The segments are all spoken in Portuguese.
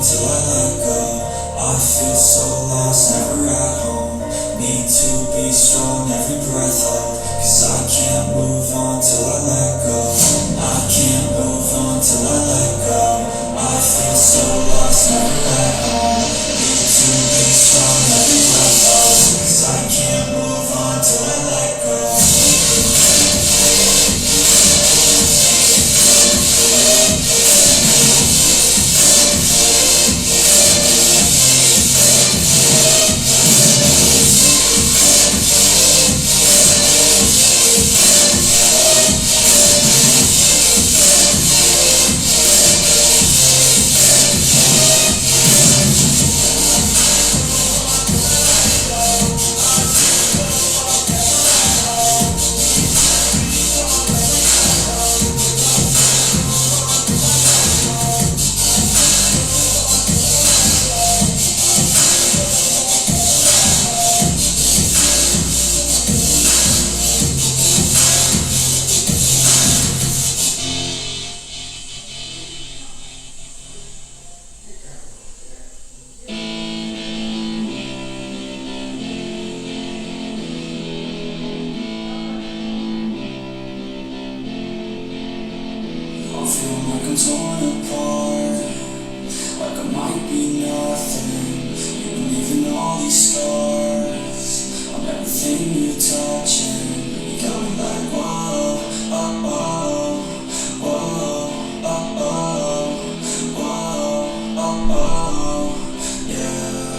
till I let go. I feel so lost, never at home. Need to be strong, every breath hold. Cause I can't move on till I let go. I can't move on till I let go. I feel so lost, never at home. Need to be strong, every breath hold. Cause I can't move on till I let go. I feel like I'm torn apart, like I might be nothing. You're leaving all these scars on everything you touch, and you got me like whoa, oh, oh, whoa, oh, oh, whoa, oh, oh, yeah.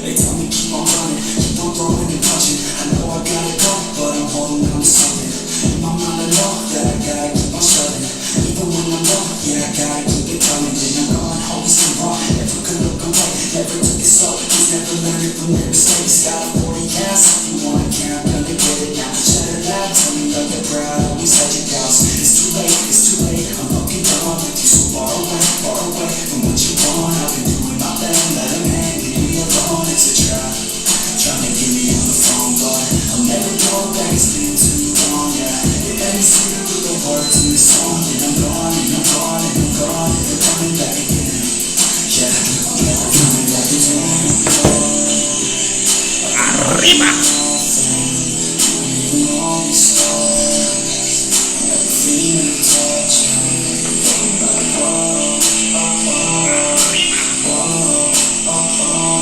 They tell me keep on running, keep on throwing and punching. I know I gotta go, but I'm holding on to something. In my mind I know that I gotta keep on struggling. Even when I'm low, yeah, I gotta keep it coming. Then I'm going always been wrong, never could look away. Never took it slow, just never learned from their mistakes. Got a 40 gas, if you wanna care, I'm gonna get it now. Shut it loud, tell me that you're proud, always had your doubts. It's too late, I'm looking down with you so far away from what you want. I've been doing my thing, let him hang, leave me alone, it's a trap. Trying to get me on the phone, but I'll never go back, it's been too long, yeah. It made me see the words in the song, and I'm gone, and I'm gone, and I'm gone, and they're coming back again. Yeah, they're coming back again. Arriba! Leaving all these scars, and everything you touch, and like whoa, oh, oh, whoa, oh, oh,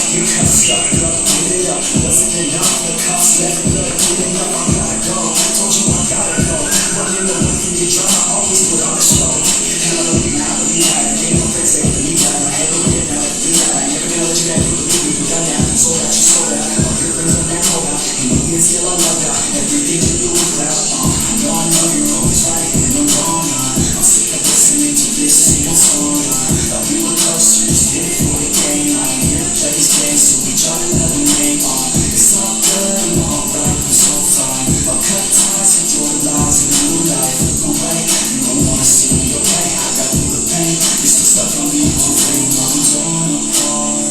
you got stuck up, get it up. Wasn't enough, the cops left it up, get it up. I gotta go, told you I gotta go. Running away from your drama, always put on a show. Hell, we had it, ain't no friends, they believe that. I had to get now, do that. I never gonna let you back, you believe me, you got that. So that you saw that, all your friends on that cold out. And me and still I love that, everything you do is loud. I know you're always right, and I'm wrong. I'm sick of listening to this single song. Thought we were close, you just did it for the game. I ain't here to play this game, so we try to let them name on. It's all good, I'm alright, I'm so fine. I'll cut ties with your lies and new life. Look away, you don't wanna see me, okay? I got through the pain, it's the stuff I need to fame. I'm torn apart,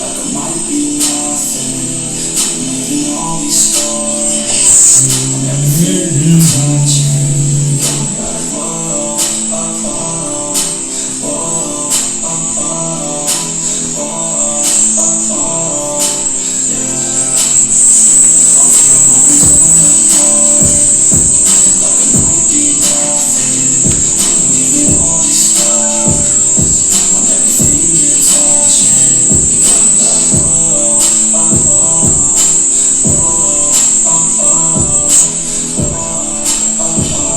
like I might be nothing. Leaving all these scars on everything you touch. Like whoa, oh, oh, whoa, oh, oh, whoa, oh, oh, yeah. I'm feeling torn apart, like I might be nothing. Leaving all these scars on everything you touch. Like whoa, oh, oh, whoa, oh, oh, whoa, oh, oh.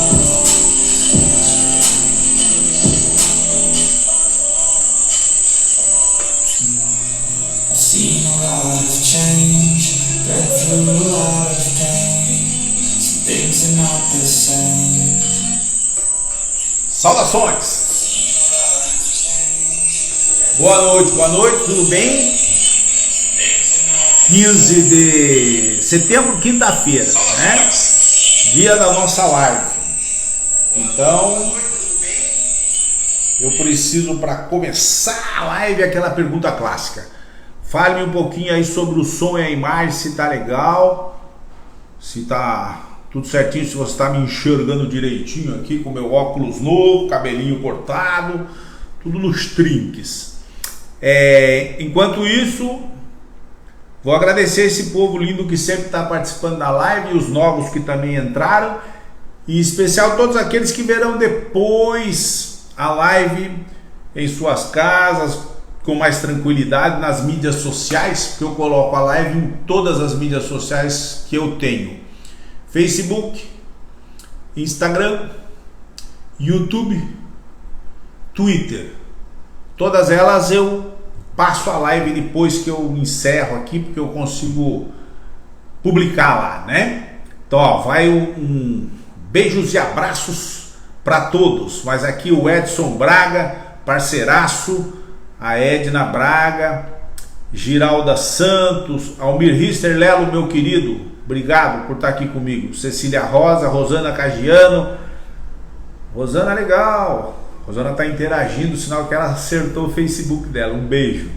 I've seen a lot of change, been through a lot of pain. Some things are not the same. Saudações! Boa noite, tudo bem? 15 de setembro, quinta-feira, né? Dia da nossa live. Então, eu preciso, para começar a live, aquela pergunta clássica. Fale-me um pouquinho aí sobre o som e a imagem, se tá legal. se tá tudo certinho, se você está me enxergando direitinho aqui com meu óculos novo, cabelinho cortado, tudo nos trinques. Enquanto isso, vou agradecer esse povo lindo que sempre está participando da live e os novos que também entraram, e em especial todos aqueles que verão depois a live em suas casas com mais tranquilidade nas mídias sociais, porque eu coloco a live em todas as mídias sociais que eu tenho: Facebook, Instagram, YouTube, Twitter. Todas elas eu passo a live depois que eu encerro aqui, porque eu consigo publicar lá, né? Então, ó, vai um beijos e abraços para todos. Mas aqui o Edson Braga, parceiraço, a Edna Braga, Giralda Santos, Almir Rister Lelo, meu querido, obrigado por estar aqui comigo. Cecília Rosa, Rosana Cagiano. Rosana, legal. Rosana está interagindo, sinal que ela acertou o Facebook dela. Um beijo.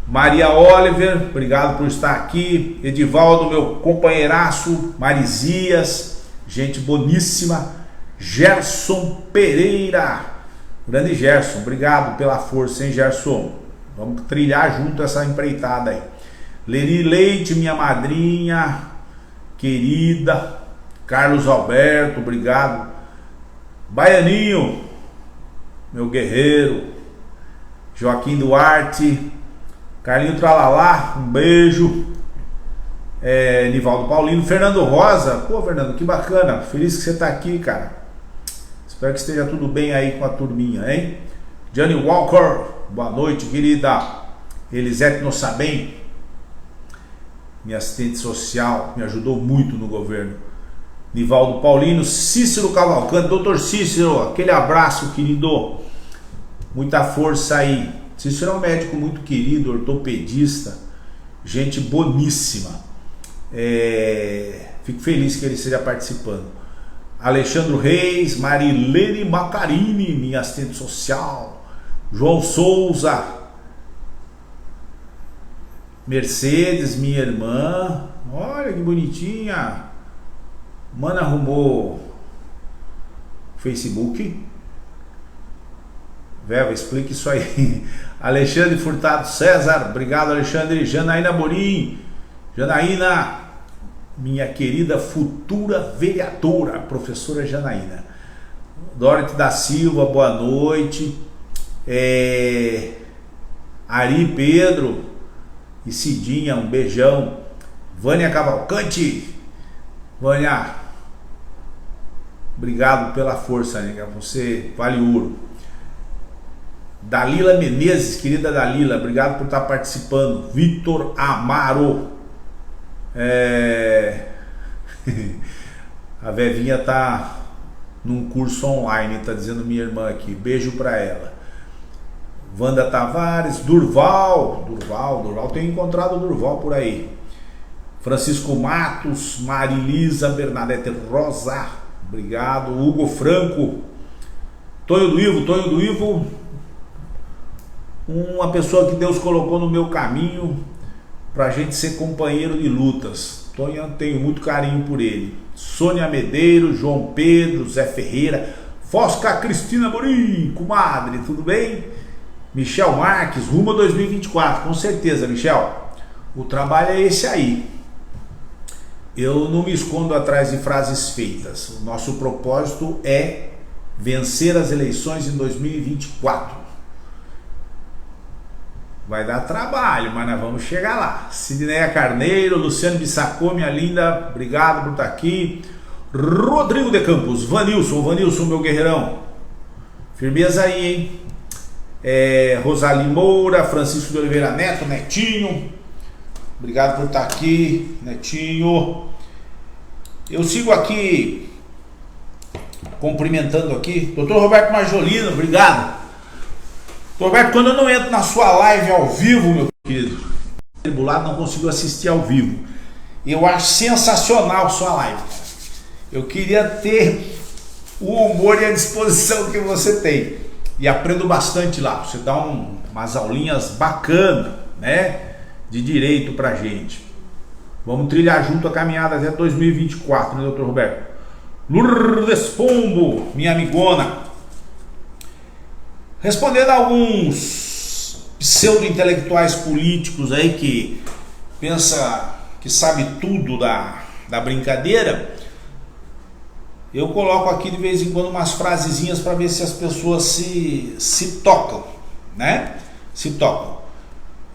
Maria Oliver, obrigado por estar aqui. Edivaldo, meu companheiraço. Marizias, gente boníssima. Gerson Pereira, grande Gerson, obrigado pela força, hein, Gerson? Vamos trilhar junto essa empreitada aí. Leni Leite, minha madrinha querida. Carlos Alberto, obrigado. Baianinho, meu guerreiro. Joaquim Duarte, Carlinho Tralalá, um beijo. Nivaldo Paulino, Fernando Rosa. Pô, Fernando, que bacana, feliz que você tá aqui, cara. Espero que esteja tudo bem aí com a turminha, hein? Johnny Walker, boa noite, querida. Elisete Nossabem, minha assistente social, me ajudou muito no governo. Nivaldo Paulino, Cícero Cavalcante, doutor Cícero, aquele abraço, querido. Muita força aí. Cícero é um médico muito querido, ortopedista, gente boníssima. Fico feliz que ele esteja participando. Alexandre Reis, Marilene Macarini, minha assistente social. João Souza, Mercedes, minha irmã. Olha que bonitinha. Mano, arrumou Facebook. Veva, explica isso aí. Alexandre Furtado César, obrigado, Alexandre. Janaína Borim, Janaína, minha querida futura vereadora, professora Janaína. Dorothy da Silva, boa noite. Ari Pedro e Cidinha, um beijão. Vânia Cavalcante, Vânia, obrigado pela força, nega. Você vale ouro. Dalila Menezes, querida Dalila, obrigado por estar participando. Vitor Amaro, a Vevinha tá num curso online, tá dizendo minha irmã aqui, beijo pra ela. Wanda Tavares, Durval, tenho encontrado o Durval por aí. Francisco Matos, Marilisa Bernadette Rosa, obrigado. Hugo Franco, Tonho do Ivo, uma pessoa que Deus colocou no meu caminho pra gente ser companheiro de lutas. Tonho, tenho muito carinho por ele. Sônia Medeiros, João Pedro, Zé Ferreira, Fosca Cristina Morim, comadre, tudo bem? Michel Marques, rumo a 2024, com certeza, Michel. O trabalho é esse aí. Eu não me escondo atrás de frases feitas. O nosso propósito é vencer as eleições em 2024. Vai dar trabalho, mas nós vamos chegar lá. Sidneia Carneiro, Luciano Bissacô, minha linda, obrigado por estar aqui. Rodrigo de Campos, Vanilson, meu guerreirão. Firmeza aí, hein? Rosali Moura, Francisco de Oliveira Neto, Netinho, obrigado por estar aqui, Netinho. Eu sigo aqui cumprimentando aqui, Dr. Roberto Marjolino, obrigado. Roberto, quando eu não entro na sua live ao vivo, meu querido, tribulado, não consigo assistir ao vivo. Eu acho sensacional sua live. Eu queria ter o humor e a disposição que você tem. E aprendo bastante lá. Você dá umas aulinhas bacanas, né? De direito pra gente. Vamos trilhar junto a caminhada até 2024, né, doutor Roberto? Lourdes Pombo, minha amigona. Respondendo a alguns pseudo-intelectuais políticos aí que pensa que sabe tudo da brincadeira, eu coloco aqui de vez em quando umas frasezinhas para ver se as pessoas se tocam, né? Se tocam.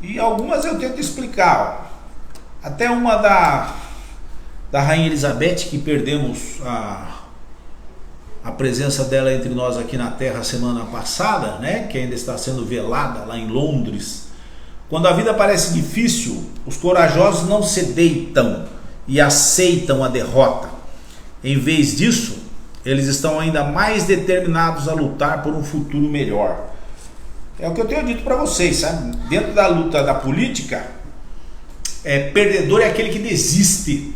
E algumas eu tento explicar, ó. Até uma da Rainha Elizabeth, que perdemos a presença dela entre nós aqui na Terra semana passada, né? Que ainda está sendo velada lá em Londres. Quando a vida parece difícil, os corajosos não se deitam e aceitam a derrota. Em vez disso, eles estão ainda mais determinados a lutar por um futuro melhor. É o que eu tenho dito para vocês, sabe? Dentro da luta da política, perdedor é aquele que desiste.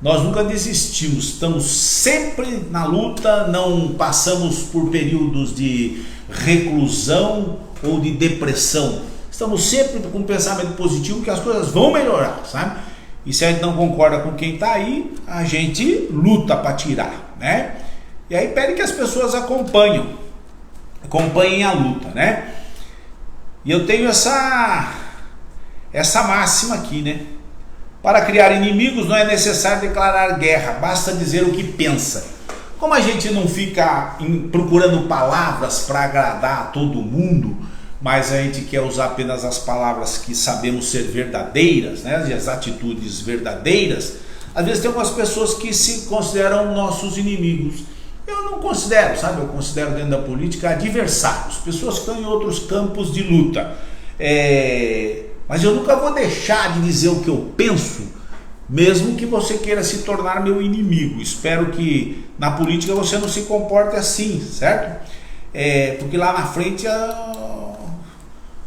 Nós nunca desistimos, estamos sempre na luta, não passamos por períodos de reclusão ou de depressão. Estamos sempre com um pensamento positivo que as coisas vão melhorar, sabe? E se a gente não concorda com quem está aí, a gente luta para tirar, né? E aí pede que as pessoas acompanhem a luta, né? E eu tenho essa máxima aqui, né? Para criar inimigos não é necessário declarar guerra, basta dizer o que pensa. Como a gente não fica procurando palavras para agradar a todo mundo, mas a gente quer usar apenas as palavras que sabemos ser verdadeiras, né? E as atitudes verdadeiras, às vezes tem algumas pessoas que se consideram nossos inimigos. Eu não considero, sabe? Eu considero dentro da política adversários, pessoas que estão em outros campos de luta. Mas eu nunca vou deixar de dizer o que eu penso, mesmo que você queira se tornar meu inimigo. Espero que na política você não se comporte assim, certo? Porque lá na frente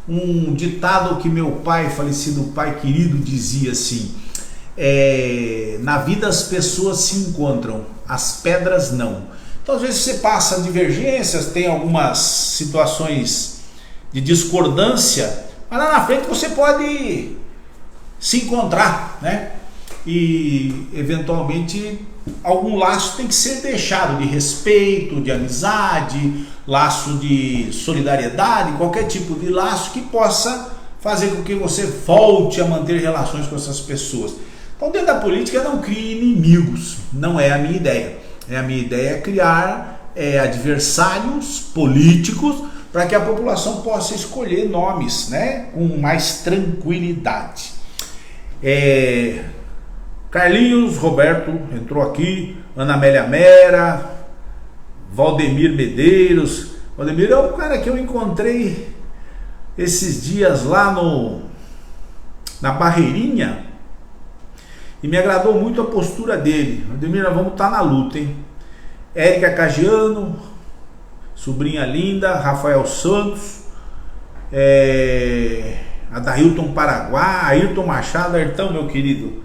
um ditado que meu pai, falecido pai querido, dizia assim: na vida as pessoas se encontram, as pedras não. Então às vezes você passa divergências, tem algumas situações de discordância, mas lá na frente você pode se encontrar, né? E eventualmente algum laço tem que ser deixado, de respeito, de amizade, laço de solidariedade, qualquer tipo de laço que possa fazer com que você volte a manter relações com essas pessoas. Então dentro da política não crie inimigos, não é a minha ideia. A minha ideia é criar adversários políticos para que a população possa escolher nomes, né, com mais tranquilidade. Carlinhos Roberto entrou aqui, Ana Amélia Mera, Valdemir Medeiros. Valdemir é o cara que eu encontrei esses dias lá na Barreirinha e me agradou muito a postura dele. Valdemir, nós vamos estar na luta, hein? Érica Cagiano, sobrinha linda, Rafael Santos, Adailton Paraguá, Ayrton Machado. Ayrton, meu querido,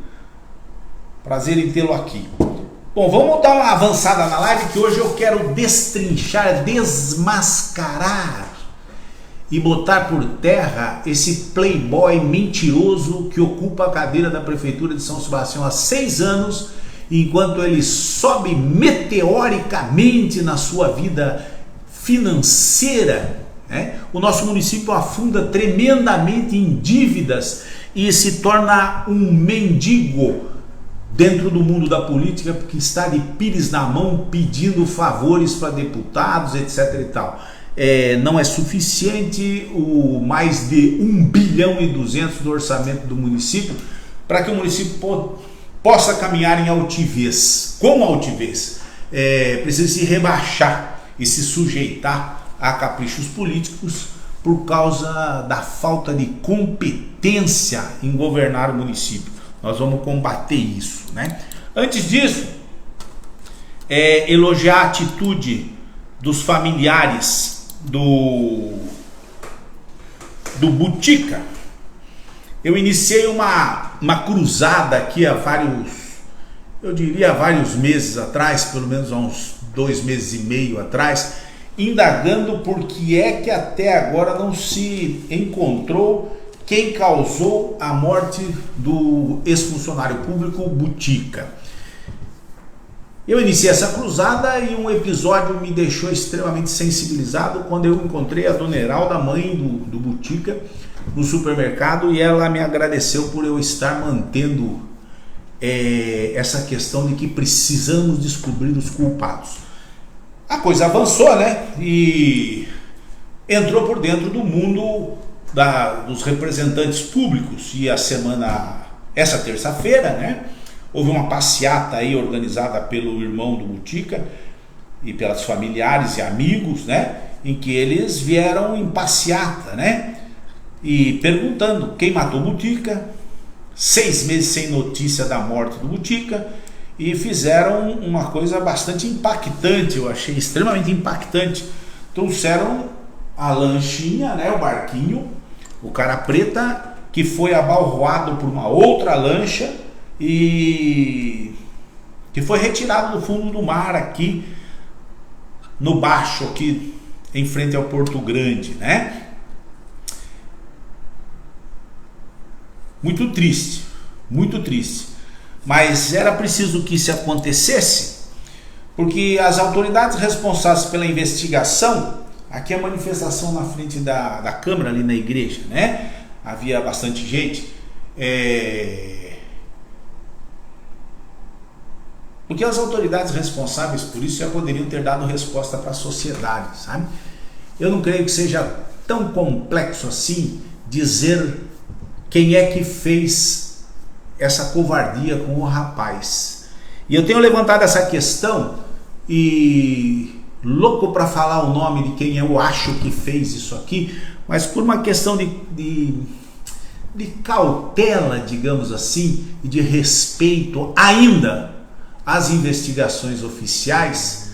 prazer em tê-lo aqui. Bom, vamos dar uma avançada na live, que hoje eu quero destrinchar, desmascarar e botar por terra esse playboy mentiroso que ocupa a cadeira da Prefeitura de São Sebastião há 6 anos, enquanto ele sobe meteoricamente na sua vida financeira, né? O nosso município afunda tremendamente em dívidas e se torna um mendigo dentro do mundo da política, porque está de pires na mão pedindo favores para deputados, etc. e tal. Não é suficiente o mais de 1,2 bilhão do orçamento do município para que o município possa caminhar em altivez. Como altivez? Precisa se rebaixar e se sujeitar a caprichos políticos por causa da falta de competência em governar o município. Nós vamos combater isso, né? Antes disso, elogiar a atitude dos familiares do Butica. Eu iniciei uma cruzada aqui há vários meses atrás, pelo menos há uns 2 meses e meio atrás, indagando por que é que até agora não se encontrou quem causou a morte do ex-funcionário público Butica. Eu iniciei essa cruzada e um episódio me deixou extremamente sensibilizado quando eu encontrei a dona Heralda, mãe do Butica, no supermercado, e ela me agradeceu por eu estar mantendo essa questão de que precisamos descobrir os culpados. A coisa avançou, né? E entrou por dentro do mundo dos representantes públicos. E essa terça-feira, né, houve uma passeata aí organizada pelo irmão do Butica e pelas familiares e amigos, né, em que eles vieram em passeata, né, e perguntando quem matou o Butica, 6 meses sem notícia da morte do Butica, e fizeram uma coisa bastante impactante, eu achei extremamente impactante. Trouxeram a lanchinha, né, o barquinho, o Cara Preta, que foi abalroado por uma outra lancha e que foi retirado do fundo do mar aqui no Baixo, aqui em frente ao Porto Grande, né? Muito triste, muito triste. Mas era preciso que isso acontecesse, porque as autoridades responsáveis pela investigação, aqui a manifestação na frente da Câmara, ali na igreja, né? Havia bastante gente. Porque as autoridades responsáveis por isso já poderiam ter dado resposta para a sociedade, sabe? Eu não creio que seja tão complexo assim dizer quem é que fez essa covardia com o rapaz. E eu tenho levantado essa questão e louco para falar o nome de quem eu acho que fez isso aqui, mas por uma questão de cautela, digamos assim, e de respeito ainda às investigações oficiais,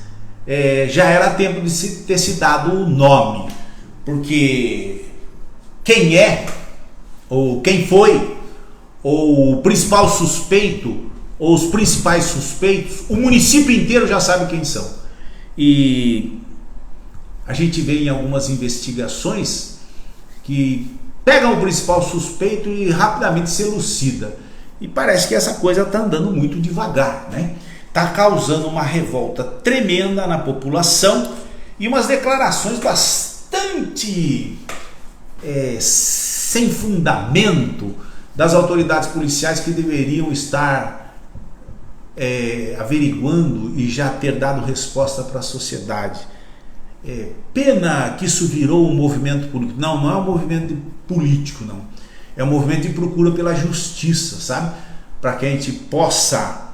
já era tempo de ter se dado o nome, porque quem é, ou quem foi, ou o principal suspeito, ou os principais suspeitos, o município inteiro já sabe quem são. E a gente vê em algumas investigações que pegam o principal suspeito e rapidamente se elucida. E parece que essa coisa está andando muito devagar, né? Está causando uma revolta tremenda na população e umas declarações bastante sem fundamento das autoridades policiais que deveriam estar averiguando e já ter dado resposta para a sociedade. Pena que isso virou um movimento político. Não é um movimento político, não. É um movimento de procura pela justiça, sabe? Para que a gente possa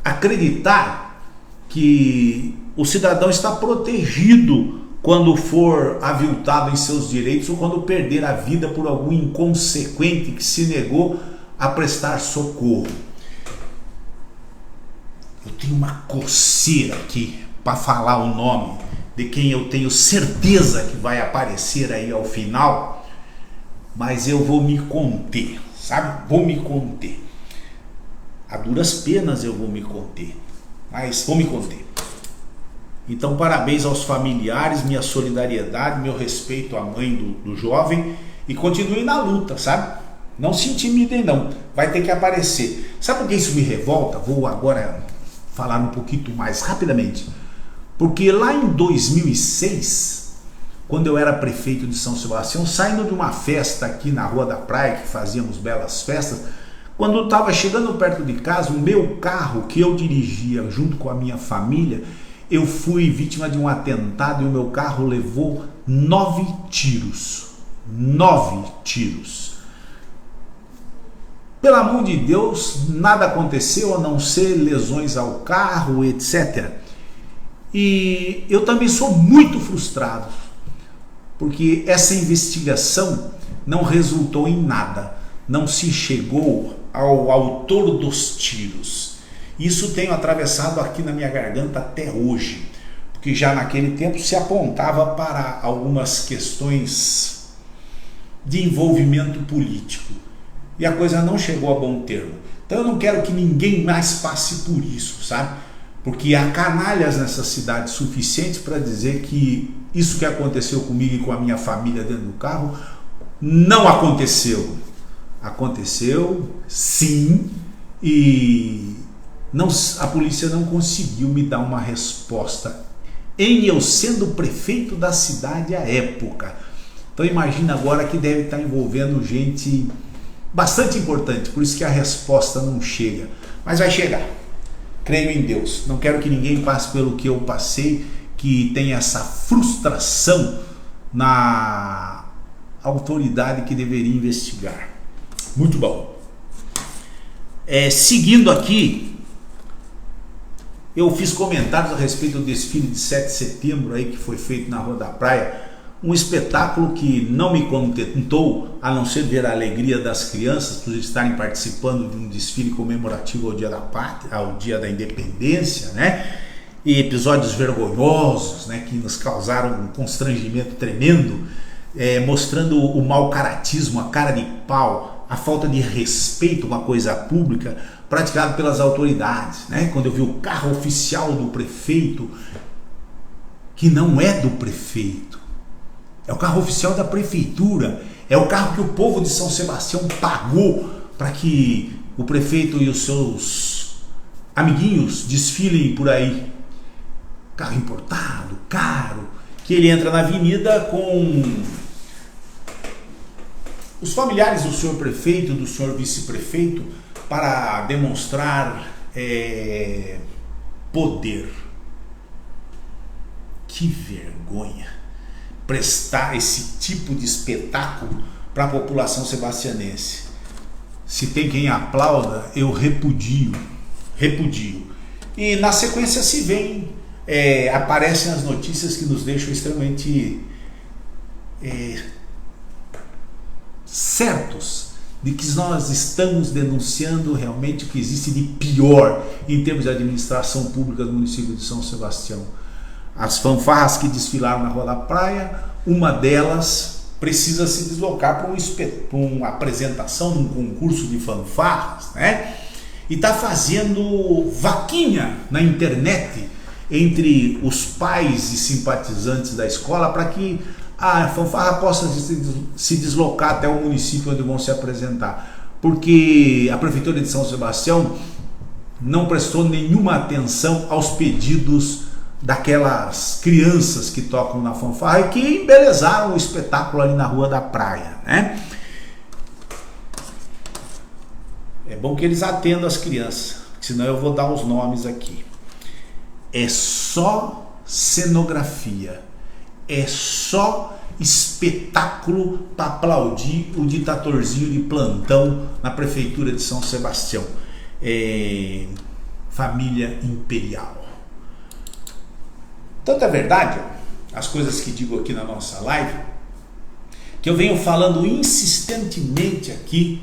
acreditar que o cidadão está protegido quando for aviltado em seus direitos ou quando perder a vida por algum inconsequente que se negou a prestar socorro. Eu tenho uma coceira aqui para falar o nome de quem eu tenho certeza que vai aparecer aí ao final, mas eu vou me conter, sabe? Vou me conter. A duras penas eu vou me conter, mas vou me conter. Então, parabéns aos familiares, minha solidariedade, meu respeito à mãe do jovem, e continuem na luta, sabe? Não se intimidem não, vai ter que aparecer. Sabe por que isso me revolta? Vou agora falar um pouquinho mais rapidamente. Porque lá em 2006, quando eu era prefeito de São Sebastião, saindo de uma festa aqui na Rua da Praia, que fazíamos belas festas, quando eu estava chegando perto de casa, o meu carro que eu dirigia junto com a minha família, eu fui vítima de um atentado e o meu carro levou 9 tiros. 9 tiros. Pela mão de Deus, nada aconteceu a não ser lesões ao carro, etc. E eu também sou muito frustrado, porque essa investigação não resultou em nada. Não se chegou ao autor dos tiros. Isso tenho atravessado aqui na minha garganta até hoje, porque já naquele tempo se apontava para algumas questões de envolvimento político e a coisa não chegou a bom termo. Então eu não quero que ninguém mais passe por isso, sabe? Porque há canalhas nessa cidade suficientes para dizer que isso que aconteceu comigo e com a minha família dentro do carro não aconteceu. Aconteceu, sim, e a polícia não conseguiu me dar uma resposta, em eu sendo prefeito da cidade à época. Então imagina agora que deve estar envolvendo gente bastante importante, por isso que a resposta não chega. Mas vai chegar. Creio em Deus. Não quero que ninguém passe pelo que eu passei, que tenha essa frustração na autoridade que deveria investigar. Muito bom. Seguindo aqui, eu fiz comentários a respeito do desfile de 7 de setembro aí que foi feito na Rua da Praia. Um espetáculo que não me contentou, a não ser ver a alegria das crianças por estarem participando de um desfile comemorativo ao Dia da Pátria, ao Dia da Independência, né? E episódios vergonhosos, né, que nos causaram um constrangimento tremendo, mostrando o mau caratismo, a cara de pau, a falta de respeito com a coisa pública praticado pelas autoridades, né? Quando eu vi o carro oficial do prefeito, que não é do prefeito, é o carro oficial da prefeitura, é o carro que o povo de São Sebastião pagou para que o prefeito e os seus amiguinhos desfilem por aí. Carro importado, caro, que ele entra na avenida com os familiares do senhor prefeito, do senhor vice-prefeito, para demonstrar poder. Que vergonha prestar esse tipo de espetáculo para a população sebastianense. Se tem quem aplauda, eu repudio. E na sequência se vem, aparecem as notícias que nos deixam extremamente certos de que nós estamos denunciando realmente o que existe de pior em termos de administração pública do município de São Sebastião. As fanfarras que desfilaram na Rua da Praia, uma delas precisa se deslocar para uma apresentação de um concurso de fanfarras, né? E está fazendo vaquinha na internet entre os pais e simpatizantes da escola para que a fanfarra possa se deslocar até o município onde vão se apresentar. Porque a Prefeitura de São Sebastião não prestou nenhuma atenção aos pedidos daquelas crianças que tocam na fanfarra e que embelezaram o espetáculo ali na Rua da Praia, né? É bom que eles atendam as crianças, senão eu vou dar os nomes aqui. É só cenografia, é só espetáculo para aplaudir o ditatorzinho de plantão na Prefeitura de São Sebastião. Família imperial. Tanto é verdade, as coisas que digo aqui na nossa live, que eu venho falando insistentemente aqui,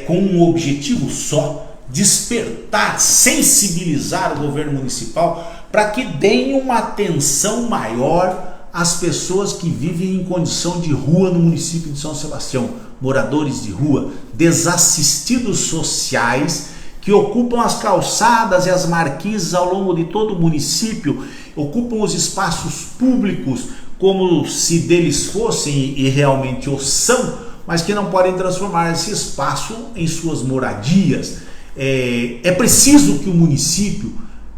com um objetivo só: despertar, sensibilizar o governo municipal para que deem uma atenção maior às pessoas que vivem em condição de rua no município de São Sebastião, moradores de rua, desassistidos sociais, que ocupam as calçadas e as marquises ao longo de todo o município, ocupam os espaços públicos como se deles fossem, e realmente o são, mas que não podem transformar esse espaço em suas moradias. É preciso que o município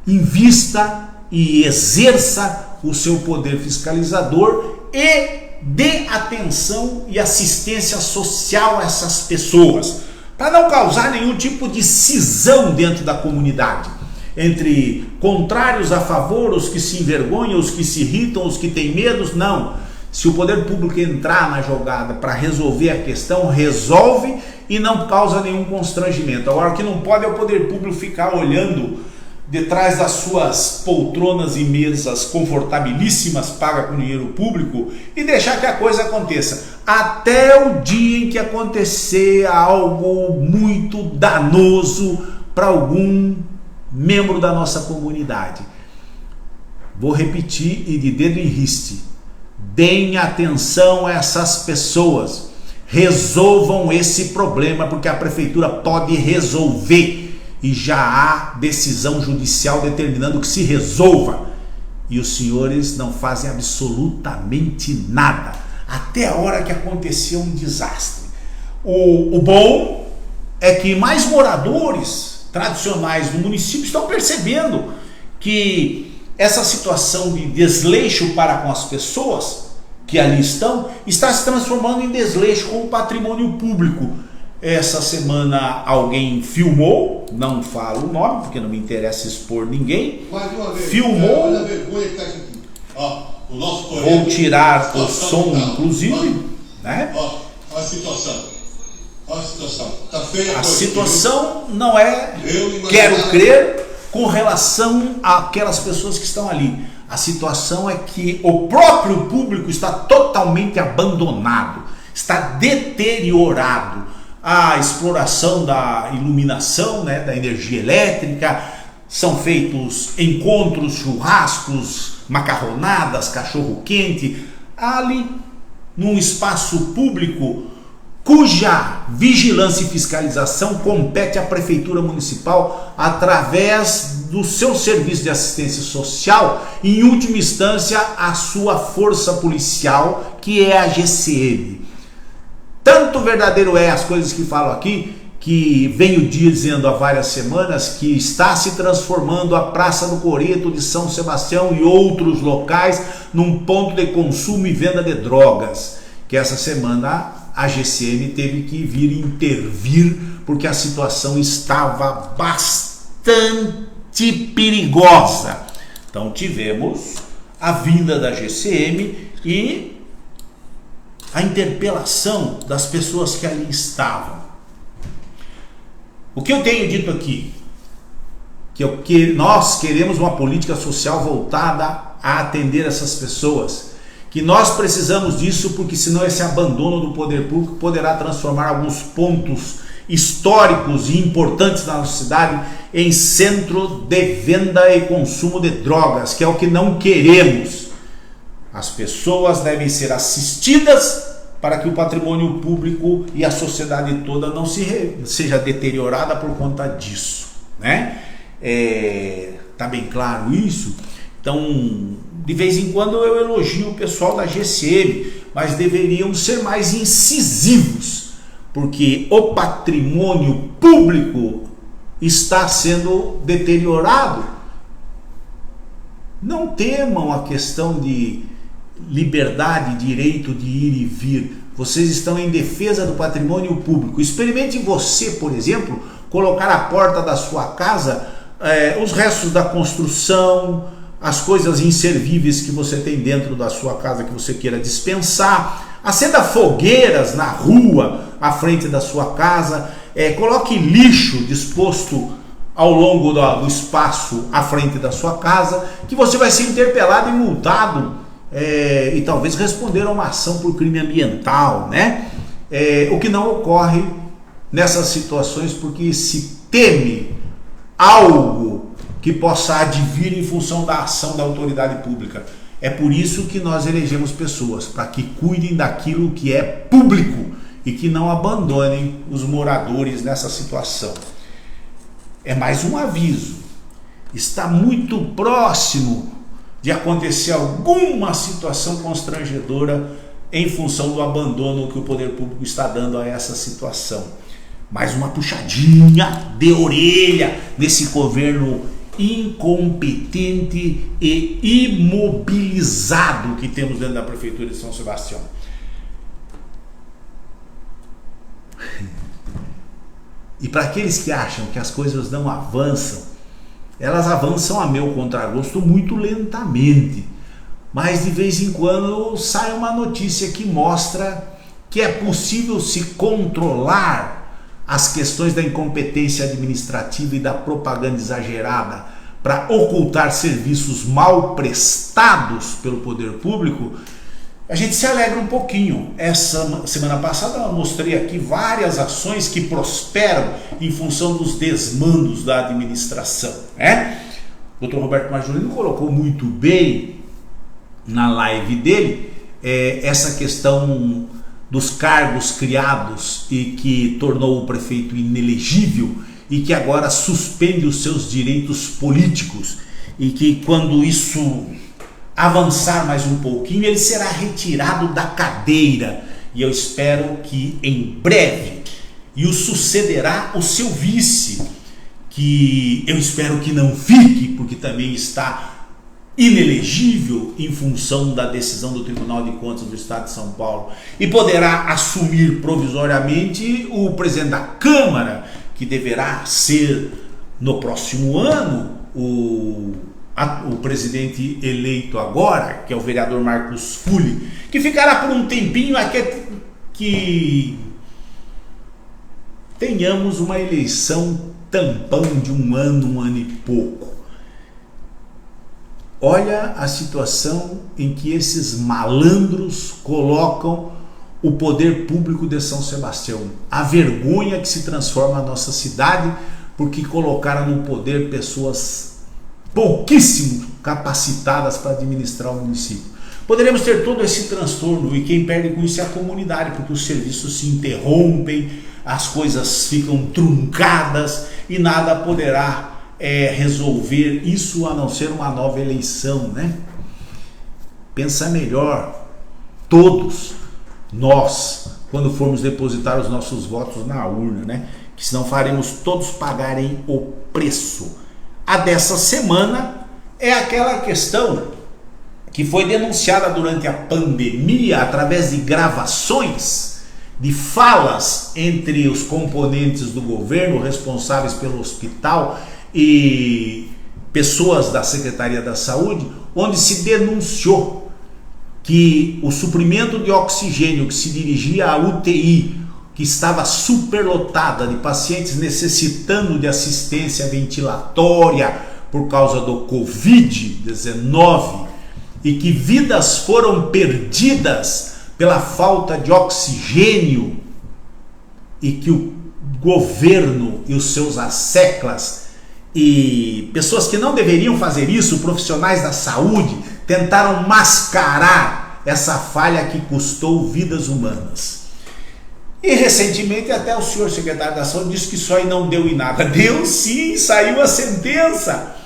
invista e exerça o seu poder fiscalizador e dê atenção e assistência social a essas pessoas, para não causar nenhum tipo de cisão dentro da comunidade, entre contrários a favor, os que se envergonham, os que se irritam, os que têm medos. Não. Se o poder público entrar na jogada para resolver a questão, resolve e não causa nenhum constrangimento. Agora, o que não pode é o poder público ficar olhando detrás das suas poltronas e mesas confortabilíssimas, paga com dinheiro público, e deixar que a coisa aconteça, até o dia em que acontecer algo muito danoso para algum membro da nossa comunidade. Vou repetir e de dedo em riste: deem atenção a essas pessoas, resolvam esse problema, porque a prefeitura pode resolver. E já há decisão judicial determinando que se resolva. E os senhores não fazem absolutamente nada. até a hora que aconteceu um desastre. O bom é que mais moradores tradicionais do município estão percebendo que essa situação de desleixo para com as pessoas que ali estão está se transformando em desleixo com o patrimônio público. Essa semana alguém filmou, não falo o nome porque não me interessa expor ninguém, Mais uma vez, filmou, olha a vergonha que está isso aqui. Ó, o nosso vou tirar o som inclusive, né? Ó, a situação. Olha a situação. Tá feia A coisa, situação não é, Eu quero imaginava- crer, com relação àquelas pessoas que estão ali. A situação é que o próprio público está totalmente abandonado, está deteriorado. A exploração da iluminação, né, da energia elétrica, são feitos encontros, churrascos, macarronadas, cachorro-quente, ali num espaço público cuja vigilância e fiscalização compete à Prefeitura Municipal através do seu serviço de assistência social, e, em última instância, a sua força policial, que é a GCM. Tanto verdadeiro é as coisas que falo aqui, que venho dizendo há várias semanas que está se transformando a Praça do Coreto de São Sebastião e outros locais num ponto de consumo e venda de drogas, que essa semana a GCM teve que vir intervir porque a situação estava bastante perigosa. Então tivemos a vinda da GCM e a interpelação das pessoas que ali estavam. O que eu tenho dito aqui, que nós queremos uma política social voltada a atender essas pessoas, que nós precisamos disso porque senão esse abandono do poder público poderá transformar alguns pontos históricos e importantes da nossa cidade em centro de venda e consumo de drogas, que é o que não queremos. As pessoas devem ser assistidas para que o patrimônio público e a sociedade toda não seja deteriorada por conta disso, né? Tá bem claro isso? Então, de vez em quando eu elogio o pessoal da GCM, mas deveriam ser mais incisivos, porque o patrimônio público está sendo deteriorado. Não temam a questão de liberdade, direito de ir e vir. Vocês estão em defesa do patrimônio público. Experimente você, por exemplo, colocar à porta da sua casa os restos da construção, as coisas inservíveis que você tem dentro da sua casa que você queira dispensar. Acenda fogueiras na rua à frente da sua casa, coloque lixo disposto ao longo do espaço à frente da sua casa, que você vai ser interpelado e multado, e talvez responder a uma ação por crime ambiental, né? O que não ocorre nessas situações porque se teme algo que possa advir em função da ação da autoridade pública. É por isso que nós elegemos pessoas, para que cuidem daquilo que é público e que não abandonem os moradores nessa situação. É mais um aviso. Está muito próximo de acontecer alguma situação constrangedora em função do abandono que o poder público está dando a essa situação. Mais uma puxadinha de orelha nesse governo incompetente e imobilizado que temos dentro da Prefeitura de São Sebastião. E para aqueles que acham que as coisas não avançam, elas avançam a meu contragosto muito lentamente, mas de vez em quando sai uma notícia que mostra que é possível se controlar as questões da incompetência administrativa e da propaganda exagerada para ocultar serviços mal prestados pelo poder público. A gente se alegra um pouquinho. Essa semana passada eu mostrei aqui várias ações que prosperam em função dos desmandos da administração, né? O Dr. Roberto Majorino colocou muito bem na live dele essa questão dos cargos criados e que tornou o prefeito inelegível e que agora suspende os seus direitos políticos, e que quando isso avançar mais um pouquinho, ele será retirado da cadeira. E eu espero que em breve e o sucederá o seu vice, que eu espero que não fique, porque também está inelegível em função da decisão do Tribunal de Contas do Estado de São Paulo, e poderá assumir provisoriamente o presidente da Câmara, que deverá ser no próximo ano o presidente eleito agora, que é o vereador Marcos Fuli, que ficará por um tempinho até que tenhamos uma eleição tampão de um ano e pouco. Olha a situação em que esses malandros colocam o poder público de São Sebastião. A vergonha que se transforma a nossa cidade, porque colocaram no poder pessoas pouquíssimo capacitadas para administrar o município. Poderemos ter todo esse transtorno, e quem perde com isso é a comunidade, porque os serviços se interrompem, as coisas ficam truncadas e nada poderá resolver isso a não ser uma nova eleição, né? Pensa melhor, todos nós, quando formos depositar os nossos votos na urna, né? Que senão faremos todos pagarem o preço. A dessa semana é aquela questão que foi denunciada durante a pandemia através de gravações de falas entre os componentes do governo responsáveis pelo hospital e pessoas da Secretaria da Saúde, onde se denunciou que o suprimento de oxigênio que se dirigia à UTI, que estava superlotada de pacientes necessitando de assistência ventilatória por causa do Covid-19, e que vidas foram perdidas pela falta de oxigênio, e que o governo e os seus asseclas e pessoas que não deveriam fazer isso, profissionais da saúde, tentaram mascarar essa falha que custou vidas humanas. E recentemente até o senhor secretário da Saúde disse que isso aí não deu em nada. Deu sim, saiu a sentença.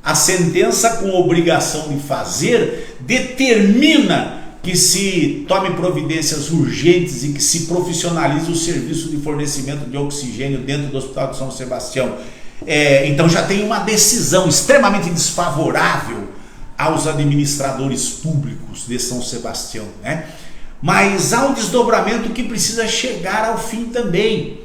A sentença, com obrigação de fazer, determina que se tome providências urgentes e que se profissionalize o serviço de fornecimento de oxigênio dentro do Hospital de São Sebastião. Então já tem uma decisão extremamente desfavorável aos administradores públicos de São Sebastião, né? Mas há um desdobramento que precisa chegar ao fim também.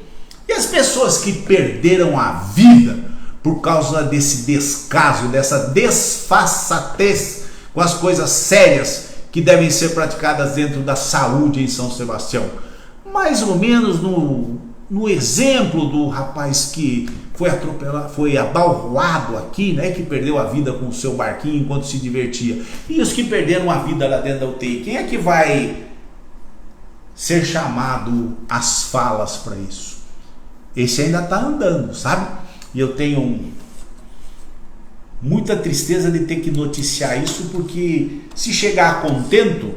E as pessoas que perderam a vida por causa desse descaso, dessa desfaçatez com as coisas sérias que devem ser praticadas dentro da saúde em São Sebastião, mais ou menos no exemplo do rapaz que foi atropelado, foi abalroado aqui, né, que perdeu a vida com o seu barquinho enquanto se divertia. E os que perderam a vida lá dentro da UTI, quem é que vai ser chamado às falas para isso? Esse ainda está andando, sabe? E eu tenho muita tristeza de ter que noticiar isso, porque se chegar a contento,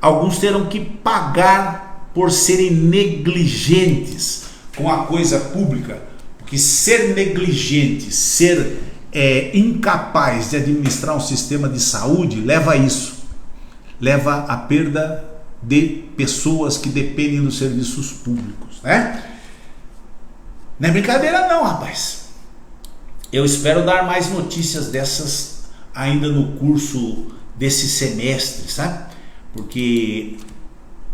alguns terão que pagar por serem negligentes com a coisa pública, porque ser negligente, ser incapaz de administrar um sistema de saúde leva a isso, leva à perda de pessoas que dependem dos serviços públicos, né? Não é brincadeira não, rapaz. Eu espero dar mais notícias dessas ainda no curso desse semestre, sabe? Porque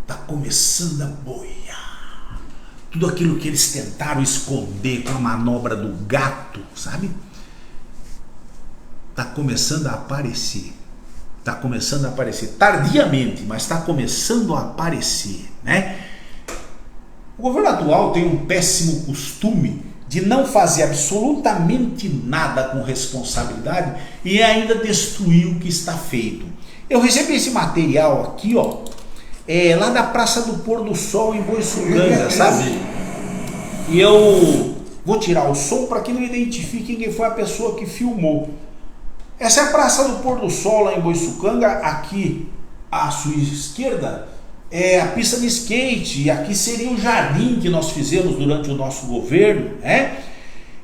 tá começando a boiar. Tudo aquilo que eles tentaram esconder com a manobra do gato, sabe? Tá começando a aparecer. Tá começando a aparecer. Tardiamente, mas tá começando a aparecer, né? O governo atual tem um péssimo costume de não fazer absolutamente nada com responsabilidade e ainda destruir o que está feito. Eu recebi esse material aqui, ó, lá da Praça do Pôr do Sol em Boiçucanga, sabe? E eu vou tirar o som para que não identifiquem quem foi a pessoa que filmou. Essa é a Praça do Pôr do Sol lá em Boiçucanga. Aqui à sua esquerda é a pista de skate, e aqui seria o jardim que nós fizemos durante o nosso governo, né?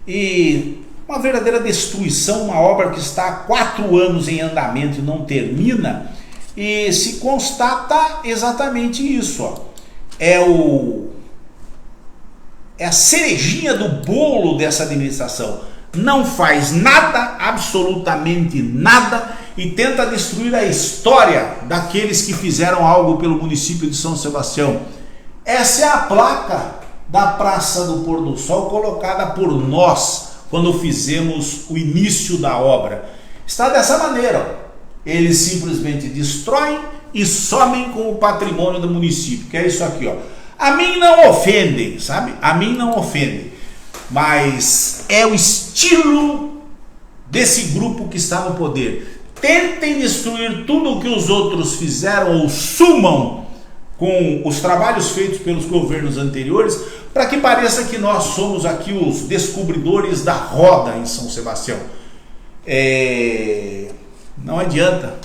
E uma verdadeira destruição, uma obra que está há 4 anos em andamento e não termina, e se constata exatamente isso, ó. É a cerejinha do bolo dessa administração. Não faz nada, absolutamente nada, e tenta destruir a história daqueles que fizeram algo pelo município de São Sebastião. Essa é a placa da Praça do Pôr do Sol colocada por nós quando fizemos o início da obra. Está dessa maneira, ó. Eles simplesmente destroem e somem com o patrimônio do município, que é isso aqui, ó. A mim não ofendem, sabe? A mim não ofendem, mas é o estilo desse grupo que está no poder. Tentem destruir tudo o que os outros fizeram ou sumam com os trabalhos feitos pelos governos anteriores, para que pareça que nós somos aqui os descobridores da roda em São Sebastião. Não adianta.